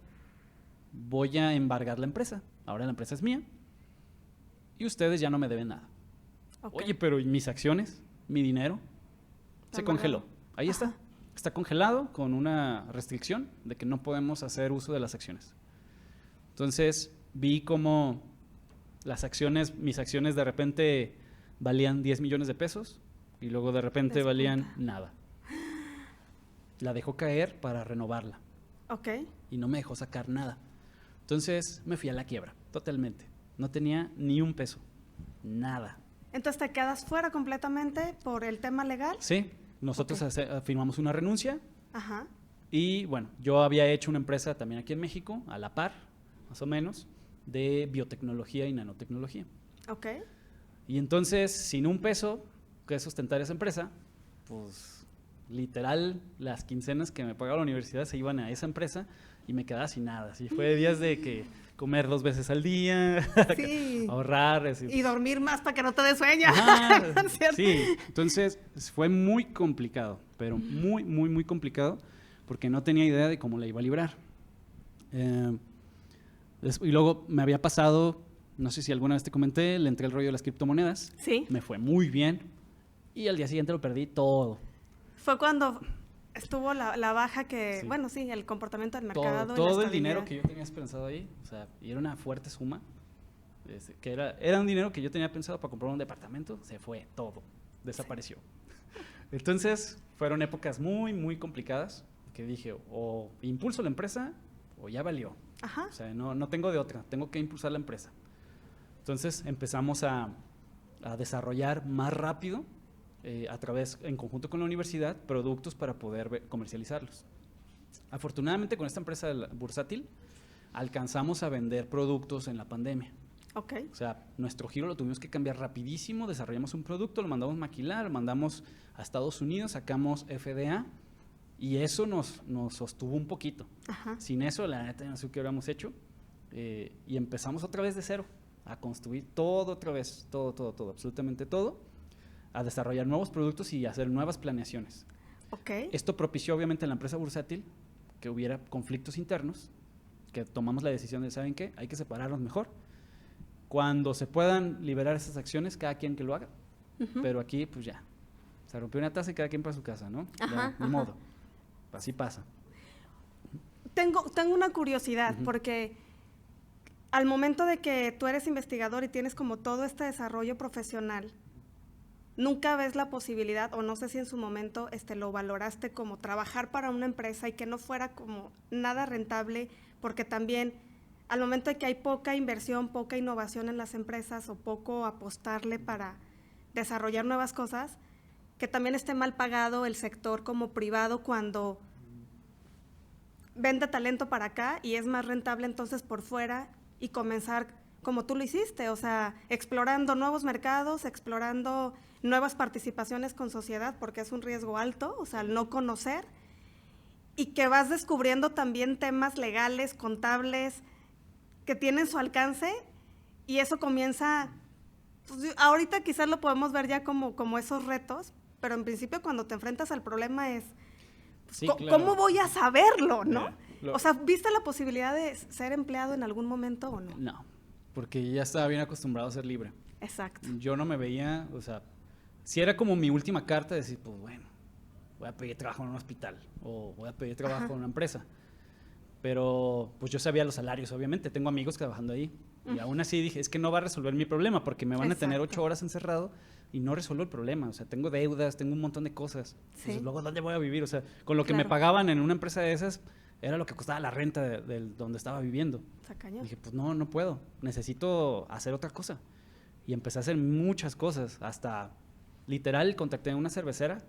Voy a embargar la empresa ahora la empresa es mía y ustedes ya no me deben nada. Ok. Oye, pero ¿y mis acciones? ¿Mi dinero? Se congeló. Ahí está. Está congelado con una restricción de que no podemos hacer uso de las acciones. Entonces vi como mis acciones de repente valían 10 millones de pesos y luego de repente valían nada. La dejó caer para renovarla Ok. y no me dejó sacar nada. Entonces me fui a la quiebra, totalmente. No tenía ni un peso, nada. Entonces te quedas fuera completamente por el tema legal. Sí, nosotros firmamos una renuncia Ajá. y bueno, yo había hecho una empresa también aquí en México, a la par, más o menos, de biotecnología y nanotecnología. Ok. Y entonces, sin un peso que sustentar esa empresa, pues literal las quincenas que me pagaba la universidad se iban a esa empresa y me quedaba sin nada. Así fue días de que comer 2 veces al día, Sí. ahorrar. Así. Y dormir más para que no te dé sueño. Ajá, ¿Cierto? sí, entonces fue muy complicado, pero muy, muy, muy complicado porque no tenía idea de cómo la iba a librar. Y luego me había pasado, no sé si alguna vez te comenté, le entré el rollo de las criptomonedas. Sí. Me fue muy bien y al día siguiente lo perdí todo. Fue cuando estuvo la baja que, Sí. bueno, sí, el comportamiento del mercado. y la Todo el estabilidad. dinero que yo tenía pensado ahí, o sea, y era una fuerte suma, que era un dinero que yo tenía pensado para comprar un departamento, se fue todo, desapareció. Entonces, fueron épocas muy, muy complicadas, que dije, o impulso la empresa o ya valió. Ajá. O sea, no tengo de otra, tengo que impulsar la empresa. Entonces empezamos a desarrollar más rápido, en conjunto con la universidad, productos para poder comercializarlos. Afortunadamente con esta empresa bursátil alcanzamos a vender productos en la pandemia. Ok. O sea, nuestro giro lo tuvimos que cambiar rapidísimo, desarrollamos un producto, lo mandamos maquilar, lo mandamos a Estados Unidos, sacamos FDA y eso nos sostuvo un poquito. Ajá. Sin eso, la neta, no sé qué hubiéramos hecho. Y empezamos otra vez de cero, a construir todo otra vez, todo, absolutamente todo, a desarrollar nuevos productos y hacer nuevas planeaciones. Ok. Esto propició obviamente en la empresa bursátil que hubiera conflictos internos, que tomamos la decisión de, ¿saben qué? Hay que separarlos mejor. Cuando se puedan liberar esas acciones, cada quien que lo haga. Ujú. Pero aquí, pues ya, se rompió una taza y cada quien para su casa, ¿no? Ya, Ajá, ni ajá. modo. Así pasa. Tengo una curiosidad, Ujú. porque al momento de que tú eres investigador y tienes como todo este desarrollo profesional, nunca ves la posibilidad, o no sé si en su momento lo valoraste como trabajar para una empresa y que no fuera como nada rentable, porque también al momento de que hay poca inversión, poca innovación en las empresas o poco apostarle para desarrollar nuevas cosas, que también esté mal pagado el sector como privado cuando vende talento para acá y es más rentable entonces por fuera y comenzar como tú lo hiciste, o sea, explorando nuevos mercados, explorando nuevas participaciones con sociedad, porque es un riesgo alto, o sea, el no conocer, y que vas descubriendo también temas legales, contables, que tienen su alcance, y eso comienza, pues, ahorita quizás lo podemos ver ya como esos retos, pero en principio cuando te enfrentas al problema es, Sí, ¿cómo claro. voy a saberlo, no? Mira, O sea, ¿viste la posibilidad de ser empleado en algún momento o no? No, porque ya estaba bien acostumbrado a ser libre. Exacto. Yo no me veía, o sea, si era como mi última carta, decir, pues bueno, voy a pedir trabajo en un hospital o voy a pedir trabajo Ajá. en una empresa. Pero pues yo sabía los salarios, obviamente, tengo amigos trabajando ahí. Y aún así dije, es que no va a resolver mi problema porque me van a tener Exacto. 8 horas encerrado y no resuelvo el problema. O sea, tengo deudas, tengo un montón de cosas. Sí. Entonces, luego, ¿dónde voy a vivir? O sea, con lo que me Claro. pagaban en una empresa de esas, era lo que costaba la renta de donde estaba viviendo. Está cañón. Dije, pues no puedo, necesito hacer otra cosa. Y empecé a hacer muchas cosas, hasta literal contacté a una cervecera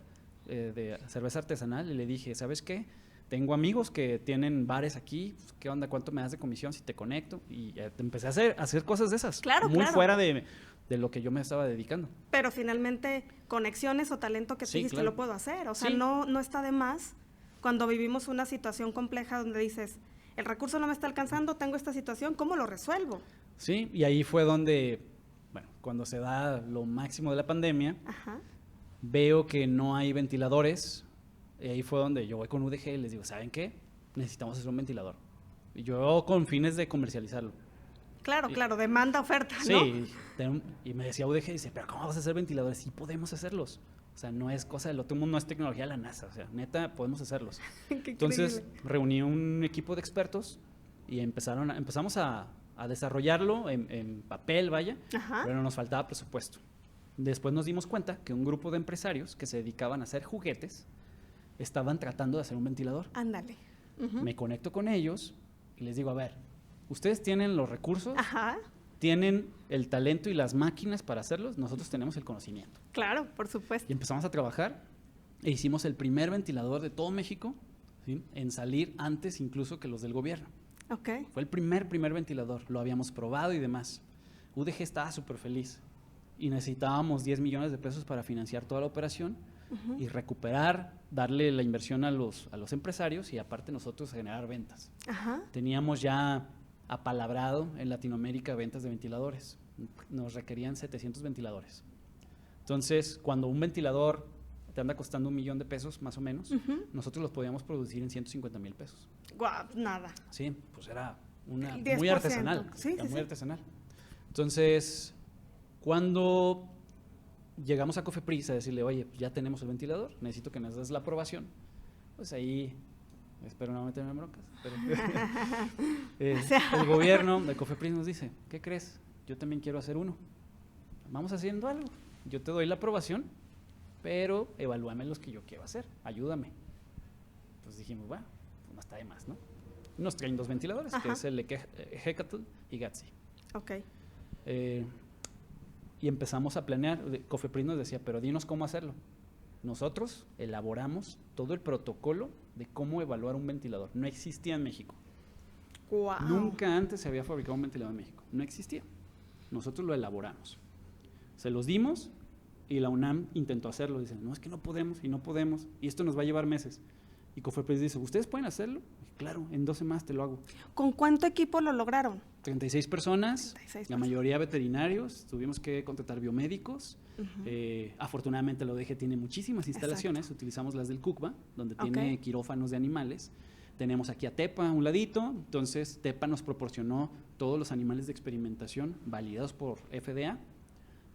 de cerveza artesanal y le dije, ¿sabes qué? Tengo amigos que tienen bares aquí, pues, ¿qué onda? ¿Cuánto me das de comisión si te conecto? Y empecé a hacer cosas de esas, Claro, muy claro. fuera de lo que yo me estaba dedicando. Pero finalmente, conexiones o talento que tú Sí, dijiste, claro. lo puedo hacer. O sea, Sí. no está de más cuando vivimos una situación compleja donde dices, el recurso no me está alcanzando, tengo esta situación, ¿cómo lo resuelvo? Sí, y ahí fue donde, bueno, cuando se da lo máximo de la pandemia, Ajá. veo que no hay ventiladores, y ahí fue donde yo voy con UDG y les digo, ¿saben qué? Necesitamos hacer un ventilador. Y yo con fines de comercializarlo. Claro, claro, demanda, oferta, ¿no? Sí, y me decía UDG, dice, pero ¿cómo vas a hacer ventiladores? Sí podemos hacerlos. O sea, no es cosa del otro mundo, no es tecnología de la NASA. O sea, neta, podemos hacerlos. Qué Entonces, increíble. reuní un equipo de expertos y empezamos a desarrollarlo en papel, vaya, Ajá. pero nos faltaba presupuesto. Después nos dimos cuenta que un grupo de empresarios que se dedicaban a hacer juguetes estaban tratando de hacer un ventilador. Ándale. Ujú. Me conecto con ellos y les digo, a ver, ustedes tienen los recursos, Ajá, tienen el talento y las máquinas para hacerlos, nosotros tenemos el conocimiento. claro, por supuesto. Y empezamos a trabajar e hicimos el primer ventilador de todo México, ¿sí?, en salir antes incluso que los del gobierno. Ok. Fue el primer ventilador, lo habíamos probado y demás. UDG estaba súper feliz y necesitábamos 10 millones de pesos para financiar toda la operación y recuperar, darle la inversión a los empresarios y aparte nosotros generar ventas. Ajá. Teníamos ya apalabrado en Latinoamérica ventas de ventiladores. Nos requerían 700 ventiladores. Entonces, cuando un ventilador te anda costando $1 millón de pesos, más o menos, nosotros los podíamos producir en 150,000 pesos. Guau, nada. Sí, pues era una El 10%. muy artesanal. Sí, era sí, muy sí. artesanal. Entonces, cuando llegamos a Cofepris a decirle, oye, pues ya tenemos el ventilador, necesito que nos des la aprobación, pues ahí, espero no meterme en broncas, pero O sea. el gobierno de Cofepris nos dice, ¿qué crees? Yo también quiero hacer uno. Vamos haciendo algo. Yo te doy la aprobación, pero evalúame los que yo quiero hacer, ayúdame. Pues dijimos, bueno, pues no está de más, ¿no? Nos traen 2 ventiladores, Ajá. que es el Hecatl y Gatsby. Ok. Y empezamos a planear. Cofepris nos decía, pero dinos cómo hacerlo. Nosotros elaboramos todo el protocolo de cómo evaluar un ventilador. No existía en México. Wow. Nunca antes se había fabricado un ventilador en México. No existía. Nosotros lo elaboramos. Se los dimos y la UNAM intentó hacerlo. Dicen, no, es que no podemos y no podemos. Y esto nos va a llevar meses. Y Cofepris dice, ¿ustedes pueden hacerlo? Y claro, en 2 semanas te lo hago. ¿Con cuánto equipo lo lograron? 36 personas, 36 la personas. mayoría veterinarios, tuvimos que contratar biomédicos. Afortunadamente la UDG tiene muchísimas instalaciones, utilizamos las del CUCBA, donde tiene Ok. quirófanos de animales. Tenemos aquí a Tepa a un ladito, entonces Tepa nos proporcionó todos los animales de experimentación validados por FDA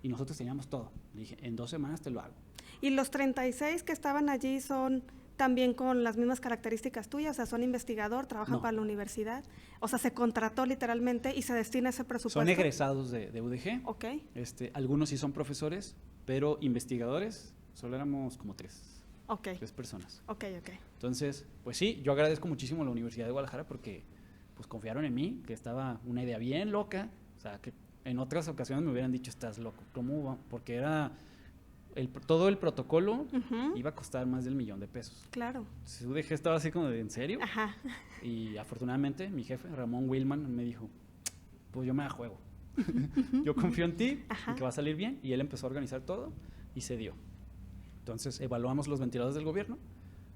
y nosotros teníamos todo. Le dije, en 2 semanas te lo hago. ¿Y los 36 que estaban allí son también con las mismas características tuyas? O sea, son investigador, trabajan No. para la universidad. O sea, se contrató literalmente y se destina ese presupuesto. Son egresados de UDG, Ok, algunos sí son profesores, pero investigadores solo éramos como 3 ok, personas. ok. Entonces, pues sí, yo agradezco muchísimo a la Universidad de Guadalajara porque pues confiaron en mí, que estaba una idea bien loca, o sea, que en otras ocasiones me hubieran dicho, estás loco, ¿cómo va? Porque era todo el protocolo Ujú. iba a costar más del $1 millón de pesos. Claro. Entonces, UDG estaba así como de, ¿en serio? Ajá. Y afortunadamente mi jefe, Ramón Willman, me dijo, pues yo me la juego. Yo confío en ti, Ajá. en que va a salir bien, y él empezó a organizar todo y se dio. Entonces evaluamos los ventiladores del gobierno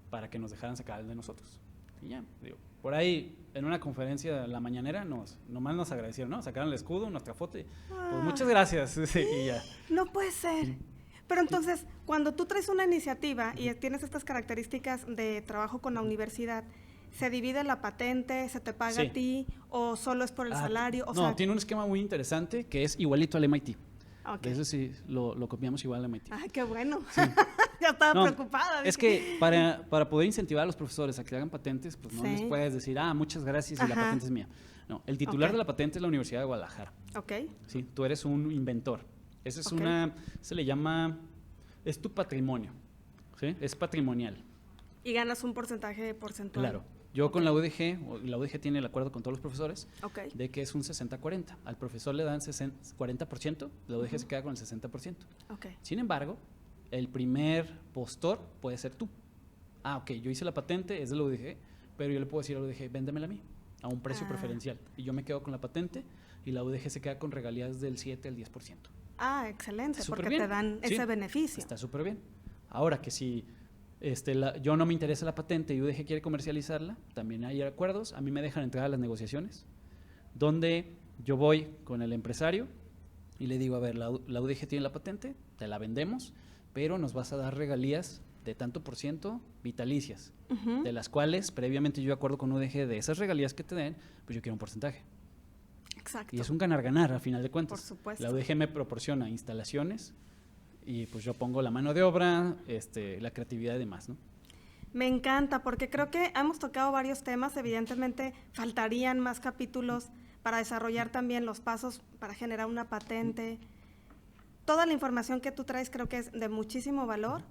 para que nos dejaran sacar el de nosotros. Y ya, digo, por ahí en una conferencia la mañanera nomás nos agradecieron, ¿no? Sacaron el escudo, nuestra foto y pues muchas gracias. Sí, y ya. No puede ser. Pero entonces, cuando tú traes una iniciativa y tienes estas características de trabajo con la universidad, ¿se divide la patente, se te paga Sí. a ti o solo es por el salario? O no, sea, tiene un esquema muy interesante que es igualito al MIT. ok. De eso sí, lo copiamos igual al MIT. Ay, qué bueno. Ya estaba No, preocupada. Es dije, que para poder incentivar a los profesores a que hagan patentes, pues no Sí. les puedes decir, muchas gracias y la Ajá. patente es mía. No, el titular Ok. de la patente es la Universidad de Guadalajara. Ok, ¿Sí? Tú eres un inventor. Esa es Ok. se le llama, es tu patrimonio. ¿Sí? Es patrimonial. y ganas un porcentaje porcentual. Claro. Yo con la UDG, la UDG tiene el acuerdo con todos los profesores Ok, de que es un 60-40. Al profesor le dan 40%, la UDG se queda con el 60%. ok. Sin embargo, el primer postor puede ser tú. Ok, yo hice la patente, es de la UDG, pero yo le puedo decir a la UDG, véndemela a mí, a un precio preferencial. Y yo me quedo con la patente y la UDG se queda con regalías del 7 al 10%. Excelente, Está súper porque bien. te dan Sí, ese beneficio. Está súper bien. Ahora que si yo no me interesa la patente y UDG quiere comercializarla, también hay acuerdos. A mí me dejan entrar a las negociaciones, donde yo voy con el empresario y le digo, a ver, la UDG tiene la patente, te la vendemos, pero nos vas a dar regalías de tanto por ciento vitalicias, de las cuales previamente yo acuerdo con UDG de esas regalías que te den, pues yo quiero un porcentaje. Exacto. Y es un ganar-ganar, a final de cuentas. Por supuesto. La UDG me proporciona instalaciones y pues yo pongo la mano de obra, la creatividad y demás, ¿no? Me encanta, porque creo que hemos tocado varios temas. Evidentemente, faltarían más capítulos para desarrollar también los pasos para generar una patente. Toda la información que tú traes creo que es de muchísimo valor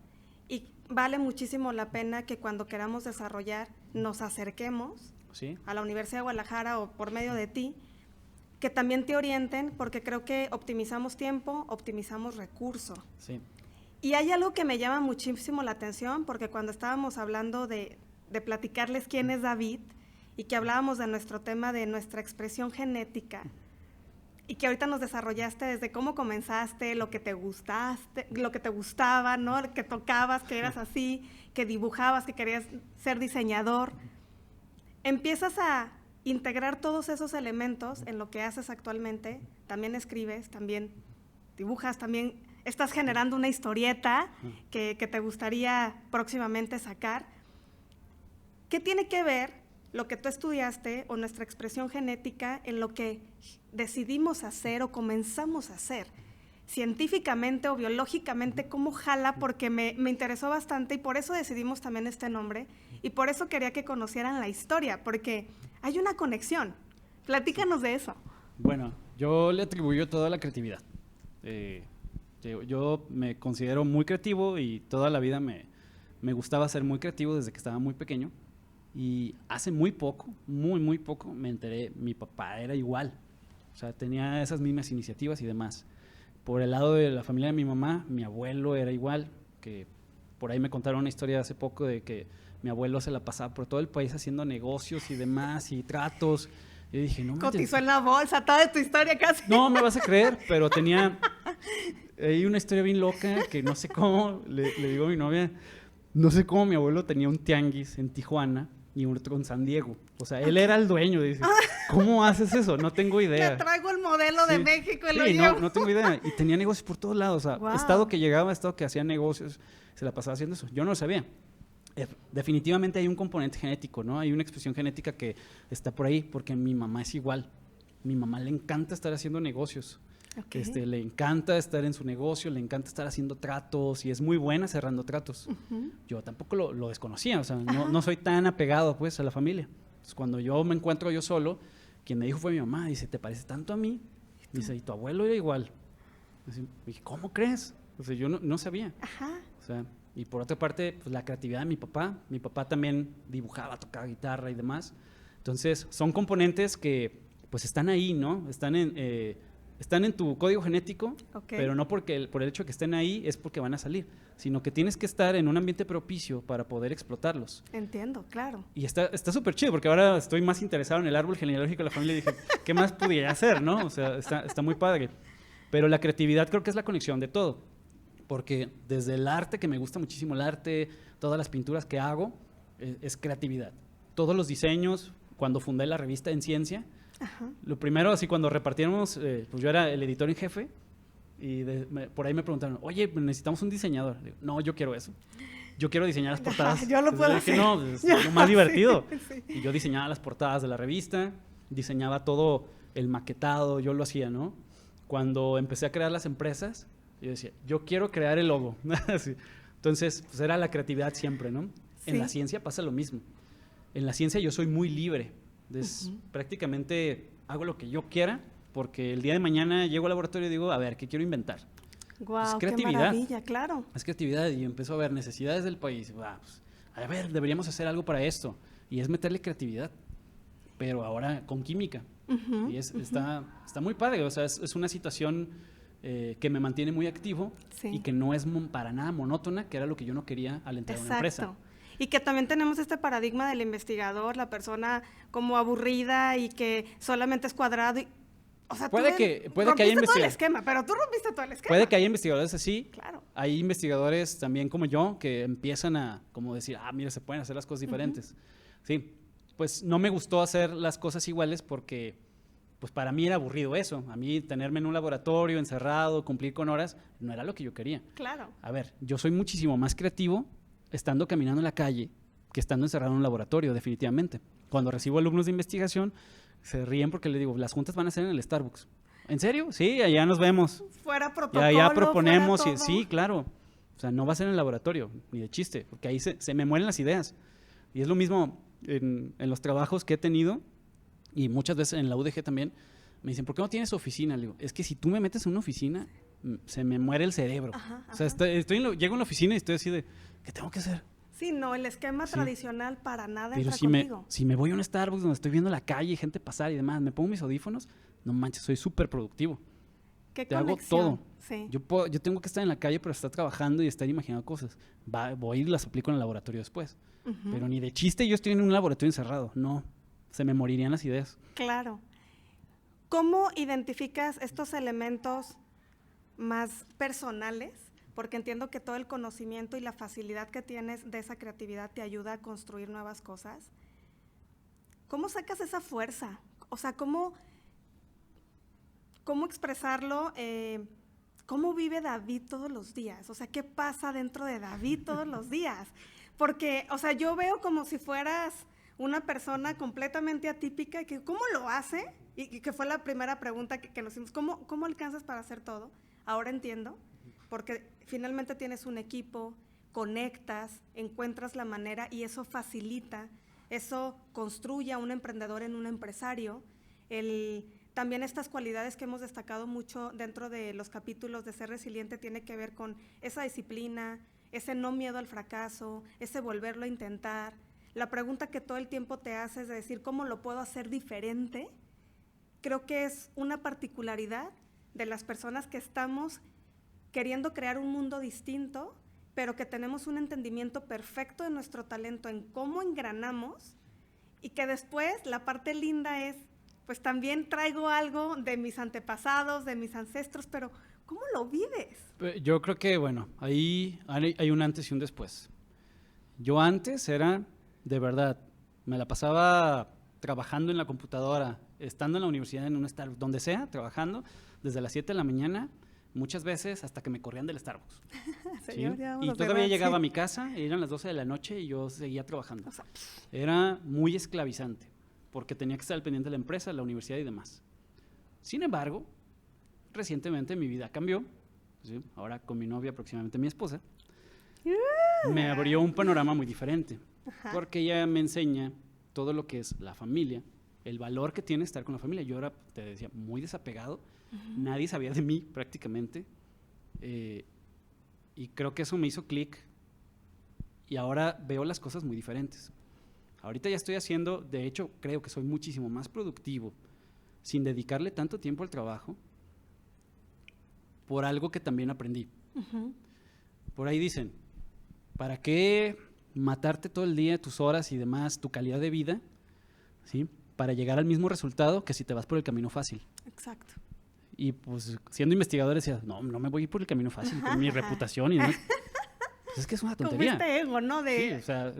y vale muchísimo la pena que cuando queramos desarrollar nos acerquemos ¿Sí? a la Universidad de Guadalajara o por medio de ti, que también te orienten, porque creo que optimizamos tiempo, optimizamos recursos. Sí. Y hay algo que me llama muchísimo la atención, porque cuando estábamos hablando de platicarles quién es David y que hablábamos de nuestro tema de nuestra expresión genética y que ahorita nos desarrollaste desde cómo comenzaste, lo que te gustaba, ¿no? Que tocabas, que eras así, que dibujabas, que querías ser diseñador. Empiezas a integrar todos esos elementos en lo que haces actualmente. También escribes, también dibujas, también estás generando una historieta que te gustaría próximamente sacar. ¿Qué tiene que ver lo que tú estudiaste o nuestra expresión genética en lo que decidimos hacer o comenzamos a hacer? Científicamente o biológicamente, ¿cómo jala? Porque me interesó bastante y por eso decidimos también este nombre y por eso quería que conocieran la historia, porque hay una conexión. Platícanos de eso. Bueno, yo le atribuyo toda la creatividad. Yo me considero muy creativo y toda la vida me gustaba ser muy creativo desde que estaba muy pequeño. Y hace muy poco, muy poco, me enteré, mi papá era igual. O sea, tenía esas mismas iniciativas y demás. Por el lado de la familia de mi mamá, mi abuelo era igual, que por ahí me contaron una historia hace poco de que mi abuelo se la pasaba por todo el país haciendo negocios y demás, y tratos. Y dije, no manches. Cotizó en la bolsa, toda de tu historia casi. No me vas a creer, pero tenía hay una historia bien loca que no sé cómo, le digo a mi novia, no sé cómo mi abuelo tenía un tianguis en Tijuana y otro en San Diego. O sea, él era el dueño. Dice, ¿cómo haces eso? No tengo idea. Te traigo el modelo de México y lo sí, llevo. no tengo idea. Y tenía negocios por todos lados. O sea, Wow. estado que llegaba, estado que hacía negocios, se la pasaba haciendo eso. Yo no lo sabía. Definitivamente hay un componente genético, ¿no? Hay una expresión genética que está por ahí, porque mi mamá es igual. Mi mamá le encanta estar haciendo negocios. Okay. Le encanta estar en su negocio, le encanta estar haciendo tratos y es muy buena cerrando tratos. Yo tampoco lo desconocía, o sea, no soy tan apegado pues a la familia. Entonces, cuando yo me encuentro yo solo, quien me dijo fue mi mamá, dice, ¿te parece tanto a mí? Dice, y tu abuelo era igual. Dije, ¿cómo crees? O sea, yo no sabía. Ajá. O sea, y por otra parte, pues la creatividad de mi papá también dibujaba, tocaba guitarra y demás. Entonces, son componentes que pues están ahí, ¿no? Están en tu código genético, Okay. pero no por el hecho de que estén ahí es porque van a salir, sino que tienes que estar en un ambiente propicio para poder explotarlos. Entiendo, claro. Y está súper chido, porque ahora estoy más interesado en el árbol genealógico de la familia y dije, ¿qué más pudiera hacer, no? O sea, está muy padre. Pero la creatividad creo que es la conexión de todo, porque desde el arte, que me gusta muchísimo el arte, todas las pinturas que hago, es creatividad. Todos los diseños, cuando fundé la revista En Ciencia, ajá, lo primero, así cuando repartíamos, pues yo era el editor en jefe y por ahí me preguntaron, oye, necesitamos un diseñador. Digo, no, yo quiero eso. Yo quiero diseñar las portadas. Yo lo puedo hacer. Dije, no, es lo más divertido. Sí. Y yo diseñaba las portadas de la revista, diseñaba todo el maquetado, yo lo hacía, ¿no? Cuando empecé a crear las empresas, yo decía, yo quiero crear el logo. Sí. Entonces, pues era la creatividad siempre, ¿no? Sí. En la ciencia pasa lo mismo. En la ciencia yo soy muy libre. Entonces, prácticamente hago lo que yo quiera, porque el día de mañana llego al laboratorio y digo, a ver, ¿qué quiero inventar? Wow, qué maravilla, claro. Es creatividad y empezó a ver necesidades del país. Pues, a ver, deberíamos hacer algo para esto. Y es meterle creatividad, pero ahora con química. Y está muy padre, o sea, es una situación que me mantiene muy activo, sí, y que no es para nada monótona, que era lo que yo no quería al entrar a una empresa. Y que también tenemos este paradigma del investigador, la persona como aburrida y que solamente es cuadrado. O sea, puede que haya todo el esquema, pero tú rompiste todo el esquema. Puede que haya investigadores así. Claro. Hay investigadores también como yo que empiezan a como decir, mira, se pueden hacer las cosas diferentes. Sí, pues no me gustó hacer las cosas iguales porque pues para mí era aburrido eso. A mí tenerme en un laboratorio encerrado, cumplir con horas, no era lo que yo quería. Claro. A ver, yo soy muchísimo más creativo estando caminando en la calle que estando encerrado en un laboratorio, definitivamente. Cuando recibo alumnos de investigación, se ríen porque les digo, las juntas van a ser en el Starbucks. ¿En serio? Sí, allá nos vemos. Fuera protocolo, Ya proponemos, fuera todo. sí, claro. O sea, no va a ser en el laboratorio, ni de chiste, porque ahí se me mueren las ideas. Y es lo mismo en los trabajos que he tenido, y muchas veces en la UDG también, me dicen, ¿por qué no tienes oficina? Le digo, es que si tú me metes en una oficina, se me muere el cerebro. Ajá, o sea, llego a la oficina y estoy así de, ¿qué tengo que hacer? Sí, no, el esquema tradicional para nada Pero entra si contigo. si me voy a un Starbucks donde estoy viendo la calle, gente pasar y demás, me pongo mis audífonos, no manches, soy súper productivo. ¿Qué Te hago conexión? todo. Sí. Yo tengo que estar en la calle para estar trabajando y estar imaginando cosas. Voy y las aplico en el laboratorio después. Pero ni de chiste yo estoy en un laboratorio encerrado. No, se me morirían las ideas. Claro. ¿Cómo identificas estos elementos más personales? Porque entiendo que todo el conocimiento y la facilidad que tienes de esa creatividad te ayuda a construir nuevas cosas. ¿Cómo sacas esa fuerza? O sea, ¿cómo expresarlo? ¿Cómo vive David todos los días? O sea, ¿qué pasa dentro de David todos los días? Porque, o sea, yo veo como si fueras una persona completamente atípica, que ¿cómo lo hace? Y que fue la primera pregunta que nos hicimos, ¿cómo alcanzas para hacer todo? Ahora entiendo, porque finalmente tienes un equipo, conectas, encuentras la manera y eso facilita, eso construye a un emprendedor en un empresario. También estas cualidades que hemos destacado mucho dentro de los capítulos de Ser Resiliente tiene que ver con esa disciplina, ese no miedo al fracaso, ese volverlo a intentar. La pregunta que todo el tiempo te haces de decir, ¿cómo lo puedo hacer diferente? Creo que es una particularidad de las personas que estamos queriendo crear un mundo distinto, pero que tenemos un entendimiento perfecto de nuestro talento en cómo engranamos y que después la parte linda es, pues también traigo algo de mis antepasados, de mis ancestros, pero ¿cómo lo vives? Yo creo que, bueno, ahí hay un antes y un después. Yo antes era, de verdad, me la pasaba trabajando en la computadora, estando en la universidad, en un Starbucks, donde sea, trabajando, desde las 7 de la mañana, muchas veces hasta que me corrían del Starbucks. Señor, ¿sí? ya Y vamos a todavía cerrar, llegaba sí. a mi casa, eran las 12 de la noche y yo seguía trabajando. O sea, Era muy esclavizante, porque tenía que estar al pendiente de la empresa, la universidad y demás. Sin embargo, recientemente mi vida cambió, ¿sí? Ahora con mi novia, próximamente mi esposa, me abrió un panorama muy diferente, porque ella me enseña todo lo que es la familia, el valor que tiene estar con la familia. Yo era, te decía, muy desapegado, nadie sabía de mí prácticamente, y creo que eso me hizo clic, y ahora veo las cosas muy diferentes. Ahorita ya estoy haciendo, de hecho, creo que soy muchísimo más productivo sin dedicarle tanto tiempo al trabajo por algo que también aprendí. Por ahí dicen, ¿para qué matarte todo el día, tus horas y demás, tu calidad de vida, ¿sí? Para llegar al mismo resultado que si te vas por el camino fácil? exacto. Y pues siendo investigador decía, no me voy a ir por el camino fácil, por mi reputación y demás. Pues es que es una Como tontería. este ego, ¿no? Sí, o sea,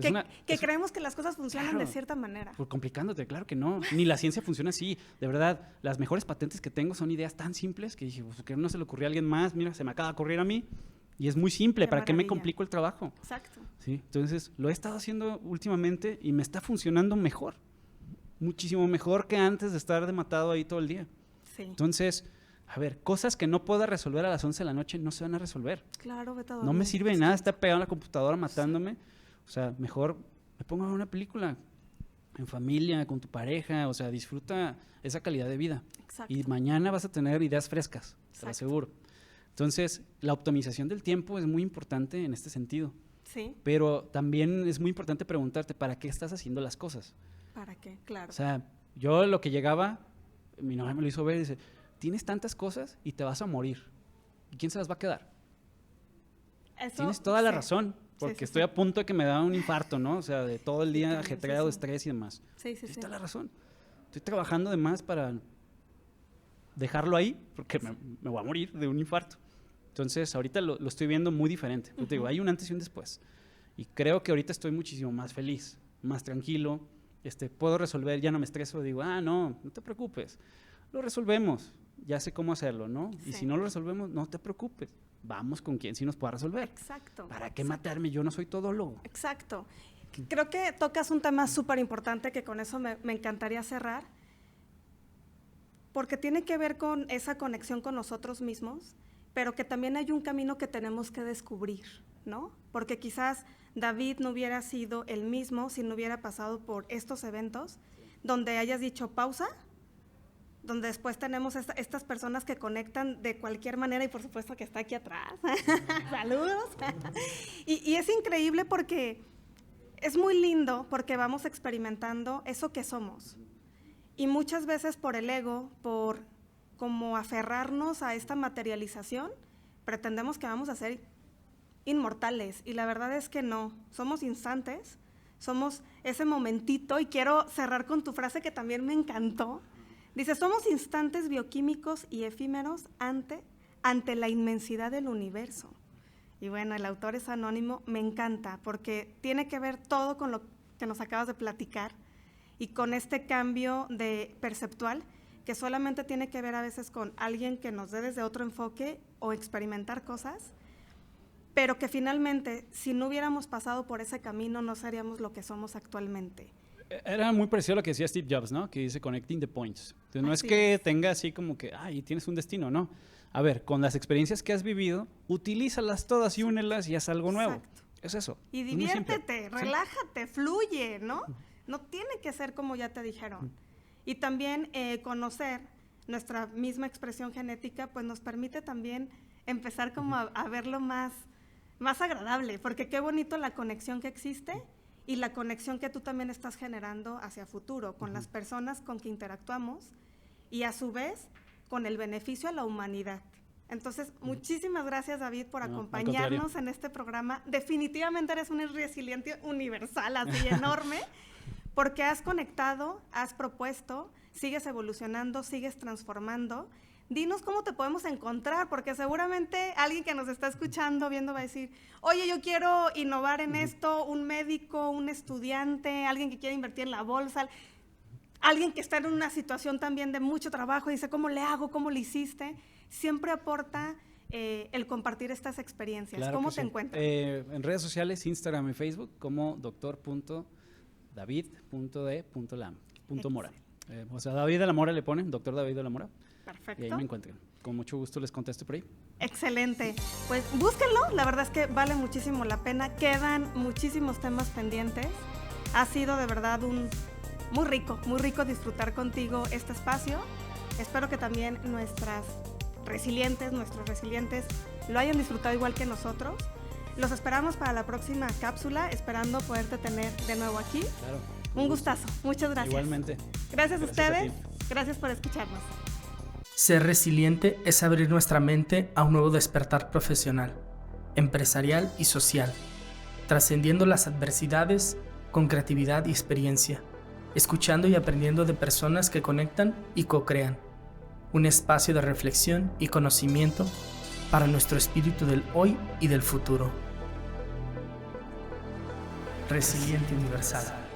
que creemos que las cosas funcionan claro, de cierta manera. por complicándote, claro que no. Ni la ciencia funciona así. De verdad, las mejores patentes que tengo son ideas tan simples que dije, pues, que no se le ocurrió a alguien más. Mira, se me acaba de ocurrir a mí. Y es muy simple. Qué ¿Para qué me maravilla. complico el trabajo? Exacto. ¿Sí? Entonces, lo he estado haciendo últimamente y me está funcionando mejor. Muchísimo mejor que antes de estar de matado ahí todo el día. Sí. Entonces, a ver, cosas que no pueda resolver a las 11 de la noche no se van a resolver. Claro, vete a No me dormir. sirve de nada estar pegado a la computadora matándome. O sea, mejor me pongo a ver una película en familia, con tu pareja. O sea, disfruta esa calidad de vida. Exacto. Y mañana vas a tener ideas frescas, te lo Exacto. aseguro. Entonces, la optimización del tiempo es muy importante en este sentido. Sí, Pero también es muy importante preguntarte, ¿para qué estás haciendo las cosas? ¿para qué? Claro. O sea, yo lo que llegaba, mi novia me lo hizo ver y dice, tienes tantas cosas y te vas a morir. ¿Y quién se las va a quedar? Eso, Tienes toda la sí. razón, porque Sí, sí, estoy sí. a punto de que me da un infarto, ¿no? O sea, de todo el día cañón, ajetreado, sí, sí. estrés y demás. Sí, sí, Tienes sí. toda la razón. Estoy trabajando de más para dejarlo ahí, porque me voy a morir de un infarto. Entonces, ahorita lo estoy viendo muy diferente. Yo te digo, hay un antes y un después. Y creo que ahorita estoy muchísimo más feliz, más tranquilo. Puedo resolver, ya no me estreso, digo, no te preocupes, lo resolvemos, ya sé cómo hacerlo, ¿no? Y Sí. si no lo resolvemos, no te preocupes, vamos con quien sí nos pueda resolver. Exacto. ¿Para qué exacto. matarme? Yo no soy todólogo. Exacto. Creo que tocas un tema súper importante que con eso me encantaría cerrar, porque tiene que ver con esa conexión con nosotros mismos, pero que también hay un camino que tenemos que descubrir, ¿no? Porque quizás David no hubiera sido el mismo si no hubiera pasado por estos eventos, donde hayas dicho pausa, donde después tenemos estas personas que conectan de cualquier manera, y por supuesto que está aquí atrás. ¡Saludos! y es increíble porque es muy lindo, porque vamos experimentando eso que somos. Y muchas veces por el ego, por como aferrarnos a esta materialización, pretendemos que vamos a ser inmortales, y la verdad es que no, somos instantes, somos ese momentito, y quiero cerrar con tu frase que también me encantó. Dice, somos instantes bioquímicos y efímeros ante la inmensidad del universo. Y bueno, el autor es anónimo, me encanta, porque tiene que ver todo con lo que nos acabas de platicar, y con este cambio de perceptual, que solamente tiene que ver a veces con alguien que nos dé desde otro enfoque o experimentar cosas, pero que finalmente, si no hubiéramos pasado por ese camino, no seríamos lo que somos actualmente. Era muy parecido a lo que decía Steve Jobs, ¿no? Que dice connecting the points. Entonces, no es que tenga así como que, ay, tienes un destino, no. A ver, con las experiencias que has vivido, utilízalas todas y únelas y haz algo nuevo. Exacto. Es eso. Y diviértete, relájate, fluye, ¿no? No tiene que ser como ya te dijeron. Y también conocer nuestra misma expresión genética, pues nos permite también empezar como a verlo más agradable, porque qué bonito la conexión que existe y la conexión que tú también estás generando hacia futuro, con las personas con que interactuamos y a su vez con el beneficio a la humanidad. Entonces, muchísimas gracias, David, por acompañarnos en este programa. Definitivamente eres un resiliente universal, así enorme, porque has conectado, has propuesto, sigues evolucionando, sigues transformando. Dinos cómo te podemos encontrar, porque seguramente alguien que nos está escuchando, viendo, va a decir, oye, yo quiero innovar en esto, un médico, un estudiante, alguien que quiere invertir en la bolsa, alguien que está en una situación también de mucho trabajo y dice, ¿cómo le hago? ¿Cómo le hiciste? Siempre aporta el compartir estas experiencias. Claro, ¿Cómo te encuentras? En redes sociales, Instagram y Facebook, como doctor.david.d.lam.mora. O sea, David de la Mora le ponen, doctor David de la Mora. Perfecto. Y ahí me encuentran. Con mucho gusto les contesto por ahí. Excelente. Pues búsquenlo, la verdad es que vale muchísimo la pena. Quedan muchísimos temas pendientes. Ha sido de verdad muy rico disfrutar contigo este espacio. Espero que también nuestros resilientes lo hayan disfrutado igual que nosotros. Los esperamos para la próxima cápsula, esperando poderte tener de nuevo aquí. Claro. Un gustazo. Muchas gracias. Igualmente. Gracias a ustedes. Gracias por escucharnos. Ser resiliente es abrir nuestra mente a un nuevo despertar profesional, empresarial y social, trascendiendo las adversidades con creatividad y experiencia, escuchando y aprendiendo de personas que conectan y co-crean. Un espacio de reflexión y conocimiento para nuestro espíritu del hoy y del futuro. Resiliente Universal.